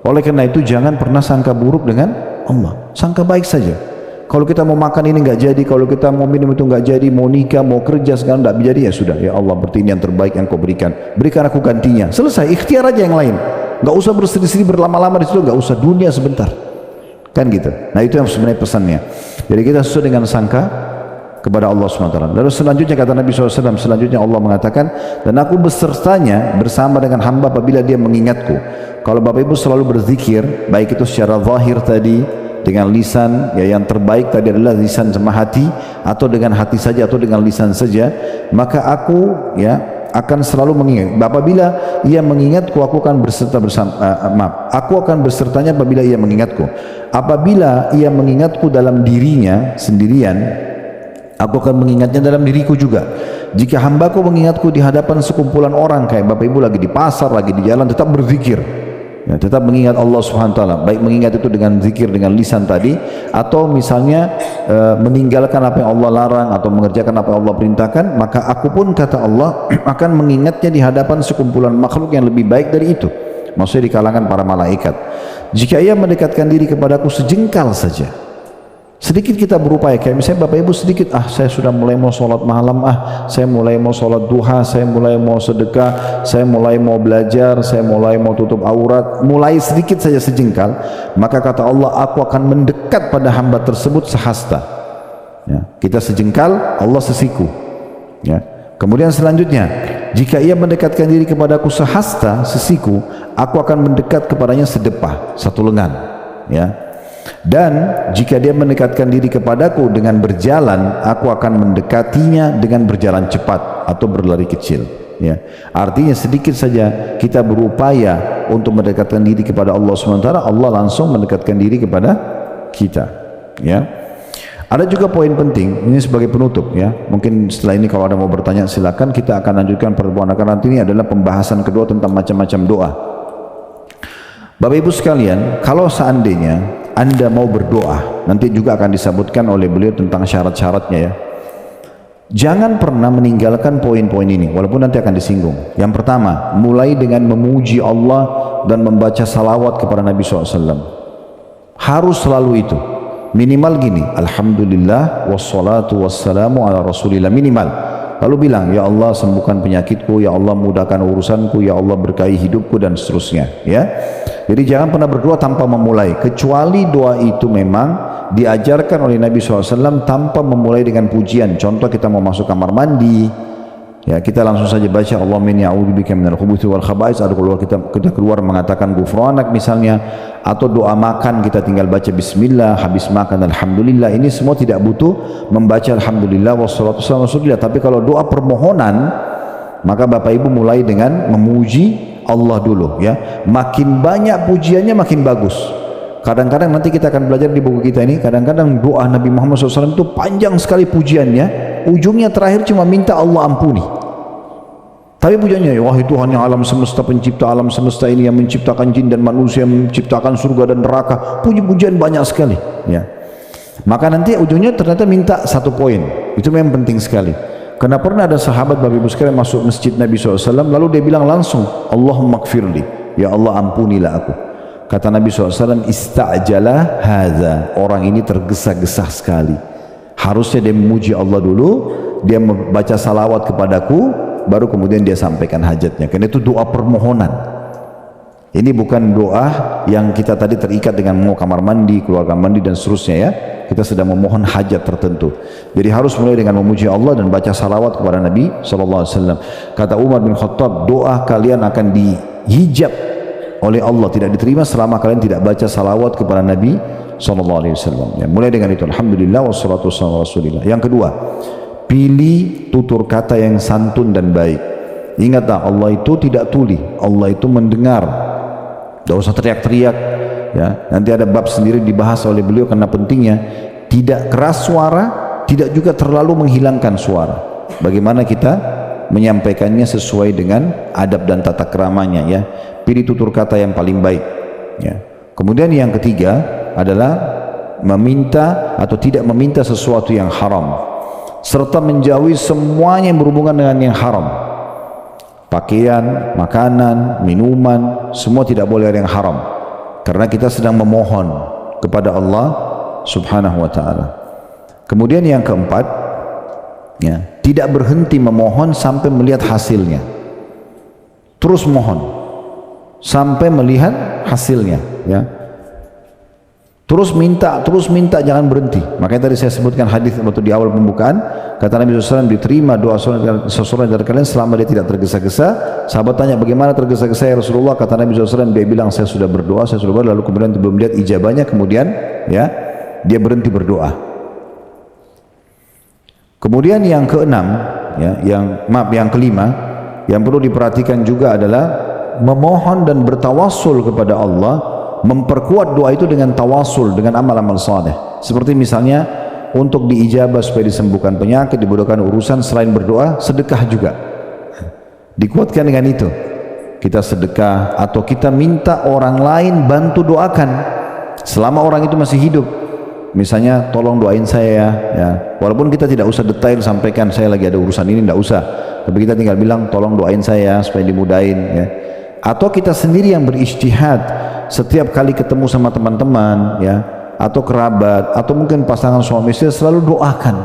Oleh karena itu jangan pernah sangka buruk dengan Allah. Sangka baik saja. Kalau kita mau makan ini nggak jadi, kalau kita mau minum itu nggak jadi, mau nikah, mau kerja sekarang nggak jadi, ya sudah. Ya Allah, berarti ini yang terbaik yang kau berikan. Berikan aku gantinya. Selesai, ikhtiar aja yang lain. Nggak usah berseri-seri berlama-lama di situ, nggak usah, dunia sebentar, kan gitu. Nah itu yang sebenarnya pesannya. Jadi kita sesuai dengan sangka kepada Allah SWT. Lalu selanjutnya kata Nabi SAW, selanjutnya Allah mengatakan, dan aku besertanya bersama dengan hamba apabila dia mengingatku. Kalau Bapak Ibu selalu berzikir, baik itu secara zahir tadi dengan lisan, ya yang terbaik tadi adalah lisan sama hati, atau dengan hati saja atau dengan lisan saja, maka aku ya akan selalu mengingat. Apabila ia mengingatku, aku akan berserta bersama. Aku akan bersertanya apabila ia mengingatku. Apabila ia mengingatku dalam dirinya sendirian, aku akan mengingatnya dalam diriku juga. Jika hambaku mengingatku di hadapan sekumpulan orang, kayak Bapak Ibu lagi di pasar, lagi di jalan, tetap berzikir. Ya, tetap mengingat Allah Subhanahu wa taala, baik mengingat itu dengan zikir dengan lisan tadi, atau misalnya meninggalkan apa yang Allah larang atau mengerjakan apa yang Allah perintahkan, maka aku pun kata Allah akan mengingatnya di hadapan sekumpulan makhluk yang lebih baik dari itu, maksudnya di kalangan para malaikat. Jika ia mendekatkan diri kepadaku sejengkal saja, sedikit kita berupaya, kayak misalnya Bapak Ibu sedikit, saya sudah mulai mau sholat malam, saya mulai mau sholat duha, saya mulai mau sedekah, saya mulai mau belajar, saya mulai mau tutup aurat, mulai sedikit saja sejengkal, maka kata Allah, aku akan mendekat pada hamba tersebut sehasta. Ya, kita sejengkal, Allah sesiku. Ya. Kemudian selanjutnya, jika ia mendekatkan diri kepadaku sehasta, sesiku, aku akan mendekat kepadanya sedepah, satu lengan. Ya. Dan jika dia mendekatkan diri kepadaku dengan berjalan, aku akan mendekatinya dengan berjalan cepat atau berlari kecil. Ya, artinya sedikit saja kita berupaya untuk mendekatkan diri kepada Allah SWT, Allah langsung mendekatkan diri kepada kita. Ya, ada juga poin penting ini sebagai penutup. Ya, mungkin setelah ini kalau ada mau bertanya silakan. Kita akan lanjutkan pertemuan akan nanti. Ini adalah pembahasan kedua tentang macam-macam doa. Bapak Ibu sekalian, kalau seandainya Anda mau berdoa, nanti juga akan disebutkan oleh beliau tentang syarat-syaratnya ya. Jangan pernah meninggalkan poin-poin ini, walaupun nanti akan disinggung. Yang pertama, mulai dengan memuji Allah dan membaca salawat kepada Nabi SAW. Harus selalu itu. Minimal gini, Alhamdulillah wassalatu wassalamu ala rasulillah, minimal. Lalu bilang, ya Allah sembuhkan penyakitku, ya Allah mudahkan urusanku, ya Allah berkahi hidupku, dan seterusnya. Ya. Jadi jangan pernah berdoa tanpa memulai, kecuali doa itu memang diajarkan oleh Nabi SAW tanpa memulai dengan pujian. Contoh kita mau masuk kamar mandi, ya kita langsung saja baca Allahumma inni a'udzubika minal khubuthi wal khaba'is. Atau keluar kita keluar mengatakan ghufranak misalnya, atau doa makan kita tinggal baca bismillah, habis makan alhamdulillah. Ini semua tidak butuh membaca alhamdulillah wassalatu wassalamu ala rasulillah. Tapi kalau doa permohonan, maka Bapak Ibu mulai dengan memuji Allah dulu ya. Makin banyak pujiannya makin bagus. Kadang-kadang nanti kita akan belajar di buku kita ini, kadang-kadang doa Nabi Muhammad SAW itu panjang sekali pujiannya, ujungnya terakhir cuma minta Allah ampuni. Tapi pujiannya, wahai Tuhan yang alam semesta, pencipta alam semesta ini, yang menciptakan jin dan manusia, menciptakan surga dan neraka, puji-pujian banyak sekali ya. Maka nanti ujungnya ternyata minta satu poin. Itu memang penting sekali. Karena pernah ada sahabat Bapak Ibu sekalian masuk masjid Nabi SAW, lalu dia bilang langsung, Allahumma gfirli, ya Allah ampunilah aku. Kata Nabi SAW, ista'jala hadza, orang ini tergesa-gesa sekali. Harusnya dia memuji Allah dulu, dia membaca salawat kepadaku, baru kemudian dia sampaikan hajatnya. Karena itu doa permohonan. Ini bukan doa yang kita tadi terikat dengan mau kamar mandi, keluar kamar mandi dan seterusnya ya. Kita sedang memohon hajat tertentu. Jadi harus mulai dengan memuji Allah dan baca salawat kepada Nabi SAW. Kata Umar bin Khattab, doa kalian akan dihijab oleh Allah, tidak diterima selama kalian tidak baca salawat kepada Nabi SAW. Ya, mulai dengan itu, alhamdulillah wassalatu wassalamu ala rasulillah. Yang kedua, pilih tutur kata yang santun dan baik. Ingatlah, Allah itu tidak tuli, Allah itu mendengar. Tidak usah teriak-teriak ya. Nanti ada bab sendiri dibahas oleh beliau karena pentingnya tidak keras suara, tidak juga terlalu menghilangkan suara. Bagaimana kita menyampaikannya sesuai dengan adab dan tata keramanya ya. Pilih tutur kata yang paling baik ya. Kemudian yang ketiga adalah meminta atau tidak meminta sesuatu yang haram, serta menjauhi semuanya yang berhubungan dengan yang haram. Pakaian, makanan, minuman, semua tidak boleh ada yang haram. Karena kita sedang memohon kepada Allah Subhanahu wa ta'ala. Kemudian yang keempat, ya, tidak berhenti memohon sampai melihat hasilnya. Terus mohon sampai melihat hasilnya, ya. Terus minta, jangan berhenti. Makanya tadi saya sebutkan hadis waktu di awal pembukaan, kata Nabi SAW, diterima doa seseorang dari kalian selama dia tidak tergesa-gesa. Sahabat tanya, bagaimana tergesa-gesa ya Rasulullah? Kata Nabi SAW, dia bilang, saya sudah berdoa, lalu kemudian belum lihat ijabahnya, kemudian ya dia berhenti berdoa. Kemudian yang keenam, ya, yang kelima, yang perlu diperhatikan juga adalah memohon dan bertawassul kepada Allah. Memperkuat doa itu dengan tawasul, dengan amal-amal saleh. Seperti misalnya untuk diijabah supaya disembuhkan penyakit, dimudahkan urusan, selain berdoa, sedekah juga. Dikuatkan dengan itu. Kita sedekah atau kita minta orang lain bantu doakan selama orang itu masih hidup. Misalnya, tolong doain saya ya. Walaupun kita tidak usah detail sampaikan saya lagi ada urusan ini, tidak usah. Tapi kita tinggal bilang tolong doain saya supaya dimudahin ya. Atau kita sendiri yang berijtihad. Setiap kali ketemu sama teman-teman ya, atau kerabat, atau mungkin pasangan suami istri, selalu doakan.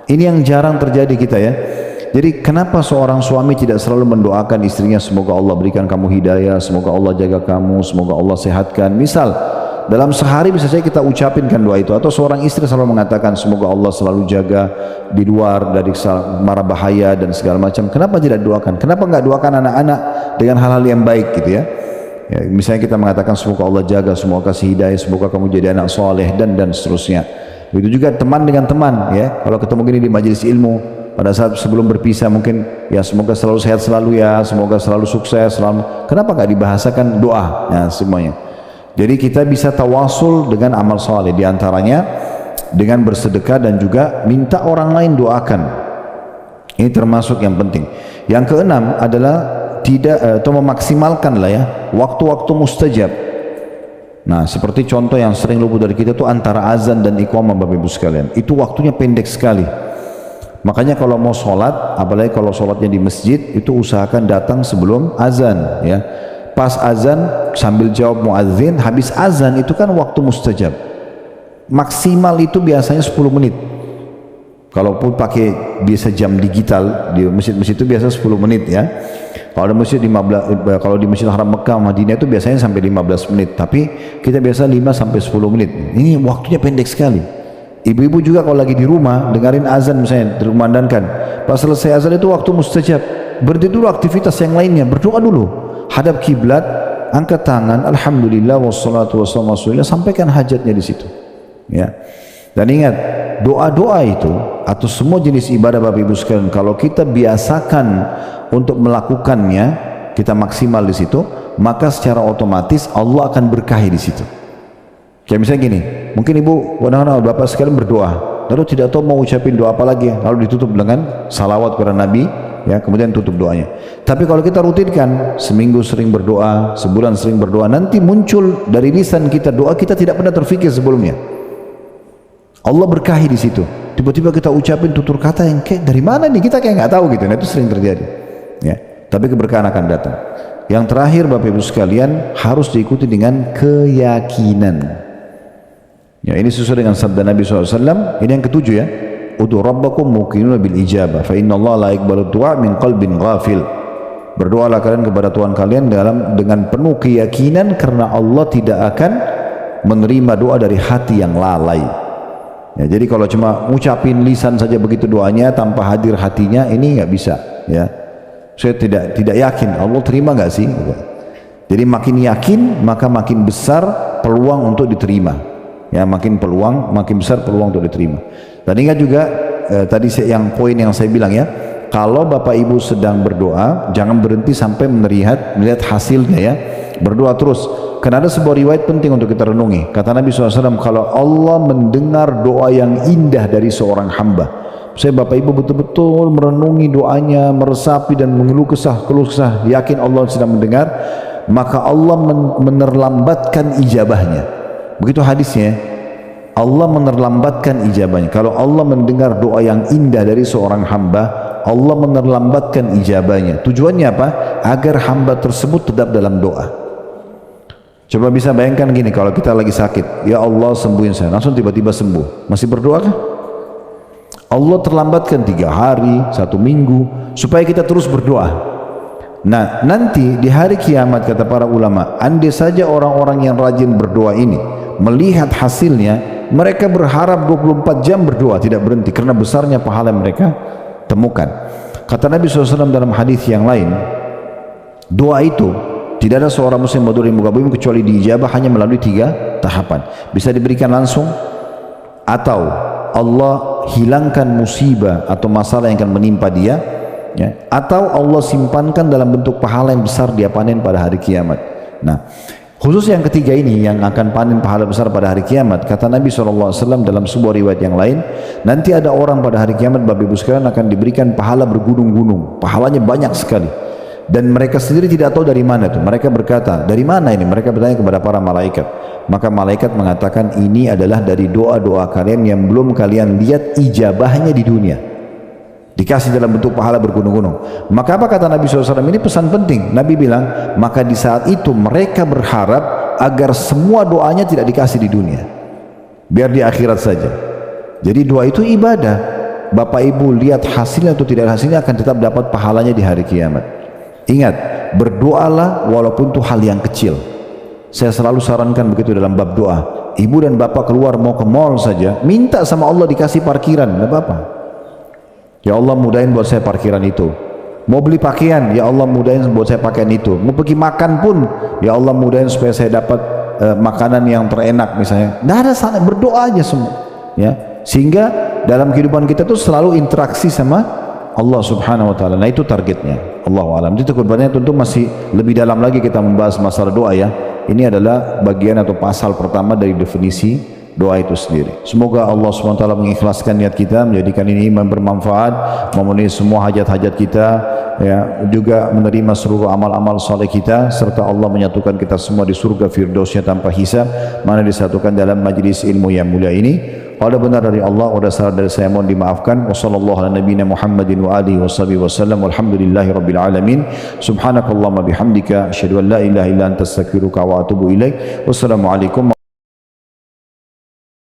Ini yang jarang terjadi kita ya. Jadi kenapa seorang suami tidak selalu mendoakan istrinya, semoga Allah berikan kamu hidayah, semoga Allah jaga kamu, semoga Allah sehatkan. Misal dalam sehari bisa saja kita ucapinkan doa itu. Atau seorang istri selalu mengatakan semoga Allah selalu jaga di luar dari mara bahaya dan segala macam. Kenapa tidak doakan? Kenapa enggak doakan anak-anak dengan hal-hal yang baik gitu ya? Ya, misalnya kita mengatakan semoga Allah jaga, semoga kasih hidayah, semoga kamu jadi anak soleh dan seterusnya. Begitu juga teman dengan teman ya. Kalau ketemu gini di majelis ilmu, pada saat sebelum berpisah mungkin ya semoga selalu sehat selalu ya, semoga selalu sukses selalu. Kenapa nggak dibahasakan doa ya semuanya? Jadi kita bisa tawasul dengan amal saleh, diantaranya dengan bersedekah dan juga minta orang lain doakan. Ini termasuk yang penting. Yang keenam adalah tidak atau memaksimalkan lah ya waktu-waktu mustajab. Nah, seperti contoh yang sering luput dari kita itu antara azan dan iqamah Bapak Ibu sekalian. Itu waktunya pendek sekali. Makanya kalau mau sholat, apalagi kalau sholatnya di masjid, itu usahakan datang sebelum azan ya. Pas azan sambil jawab muadzin, habis azan itu kan waktu mustajab. Maksimal itu biasanya 10 menit. Kalaupun pakai biasa jam digital di masjid-masjid itu biasa 10 menit ya. Kalau di masjid 15, kalau di Masjidil Haram Mekah Madinah itu biasanya sampai 15 menit, tapi kita biasa 5 sampai 10 menit. Ini waktunya pendek sekali. Ibu-ibu juga kalau lagi di rumah dengerin azan misalnya terkumandangkan, pas selesai azan itu waktu mustajab, berhenti dulu aktivitas yang lainnya, berdoa dulu, hadap kiblat, angkat tangan, alhamdulillah wassalatu wassalamu ala rasulillah, sampaikan hajatnya di situ ya. Dan ingat, doa-doa itu atau semua jenis ibadah Bapak Ibu sekalian, kalau kita biasakan untuk melakukannya, kita maksimal di situ, maka secara otomatis Allah akan berkahi di situ. Kayak misalnya gini, mungkin ibu, kadang-kadang bapak sekalian berdoa, lalu tidak tahu mau ucapin doa apa lagi, lalu ditutup dengan salawat kepada Nabi, ya, kemudian tutup doanya. Tapi kalau kita rutinkan, seminggu sering berdoa, sebulan sering berdoa, nanti muncul dari lisan kita doa kita tidak pernah terfikir sebelumnya. Allah berkahi di situ. Tiba-tiba kita ucapin tutur kata yang kayak dari mana nih, kita kayak nggak tahu gitu. Nah, itu sering terjadi. Ya, tapi keberkahan akan datang. Yang terakhir Bapak Ibu sekalian, harus diikuti dengan keyakinan. Ya, ini sesuai dengan sabda Nabi SAW. Ini yang ketujuh ya. Udu rabbakum muqinuna bil ijabah, fa inna Allah la yaqbalu du'a min qalbin ghafil. Berdoalah kalian kepada Tuhan kalian dengan penuh keyakinan, karena Allah tidak akan menerima doa dari hati yang lalai. Ya, jadi kalau cuma ngucapin lisan saja begitu doanya tanpa hadir hatinya, ini nggak bisa ya. Saya tidak yakin Allah terima nggak sih? Jadi makin yakin maka makin besar peluang untuk diterima. Ya, makin besar peluang untuk diterima. Dan ingat juga tadi yang poin yang saya bilang ya, kalau Bapak Ibu sedang berdoa, jangan berhenti sampai melihat hasilnya ya. Berdoa terus. Karena ada sebuah riwayat penting untuk kita renungi. Kata Nabi SAW, kalau Allah mendengar doa yang indah dari seorang hamba, saya Bapak Ibu betul-betul merenungi doanya, meresapi dan mengeluh kesah, yakin Allah sedang mendengar, maka Allah menerlambatkan ijabahnya. Begitu hadisnya, Allah menerlambatkan ijabahnya. Kalau Allah mendengar doa yang indah dari seorang hamba, Allah menerlambatkan ijabahnya. Tujuannya apa? Agar hamba tersebut tetap dalam doa. Coba bisa bayangkan gini, kalau kita lagi sakit, ya Allah sembuhin saya, langsung tiba-tiba sembuh, masih berdoa kah? Allah terlambatkan 3 hari, 1 minggu, supaya kita terus berdoa. Nah, nanti di hari kiamat kata para ulama, andai saja orang-orang yang rajin berdoa ini melihat hasilnya, mereka berharap 24 jam berdoa tidak berhenti, karena besarnya pahala yang mereka temukan. Kata Nabi SAW dalam hadis yang lain, doa itu tidak ada seorang muslim berdoa di muka bumi kecuali diijabah hanya melalui 3 tahapan. Bisa diberikan langsung, atau Allah hilangkan musibah atau masalah yang akan menimpa dia ya, atau Allah simpankan dalam bentuk pahala yang besar dia panen pada hari kiamat. Nah, khusus yang ketiga ini yang akan panen pahala besar pada hari kiamat, kata Nabi SAW dalam sebuah riwayat yang lain, nanti ada orang pada hari kiamat Bapak Ibu sekalian akan diberikan pahala bergunung-gunung, pahalanya banyak sekali, dan mereka sendiri tidak tahu dari mana itu. Mereka berkata, dari mana ini? Mereka bertanya kepada para malaikat. Maka malaikat mengatakan, ini adalah dari doa-doa kalian yang belum kalian lihat ijabahnya di dunia, dikasih dalam bentuk pahala bergunung-gunung. Maka apa kata Nabi SAW? Ini pesan penting. Nabi bilang, maka di saat itu mereka berharap agar semua doanya tidak dikasih di dunia, biar di akhirat saja. Jadi doa itu ibadah. Bapak Ibu lihat hasilnya atau tidak hasilnya, akan tetap dapat pahalanya di hari kiamat. Ingat, berdoalah walaupun itu hal yang kecil. Saya selalu sarankan begitu dalam bab doa. Ibu dan bapak keluar mau ke mall saja, minta sama Allah dikasih parkiran, tidak apa-apa. Ya Allah mudahin buat saya parkiran itu. Mau beli pakaian, ya Allah mudahin buat saya pakaian itu. Mau pergi makan pun, ya Allah mudahin supaya saya dapat makanan yang terenak misalnya. Tidak ada salah, berdoa aja semua. Ya, sehingga dalam kehidupan kita tuh selalu interaksi sama Allah Subhanahu wa taala. Nah, itu targetnya. Allahu a'lam. Itu korbannya tentu masih lebih dalam lagi kita membahas masalah doa ya. Ini adalah bagian atau pasal pertama dari definisi doa itu sendiri. Semoga Allah SWT mengikhlaskan niat kita, menjadikan ini bermanfaat, memenuhi semua hajat-hajat kita, ya, juga menerima seluruh amal-amal saleh kita, serta Allah menyatukan kita semua di surga firdausnya tanpa hisab, mana disatukan dalam majlis ilmu yang mulia ini. Kalau ada benar dari Allah, kalau ada salah dari saya mohon dimaafkan. Wassallallahu ala nabiyina Muhammadin wa alihi wasallam. Walhamdulillahi rabbil alamin. Subhanakallahumma bihamdika asyhadu an la ilaha illa anta astaghfiruka wa atubu ilaik. Wassalamualaikum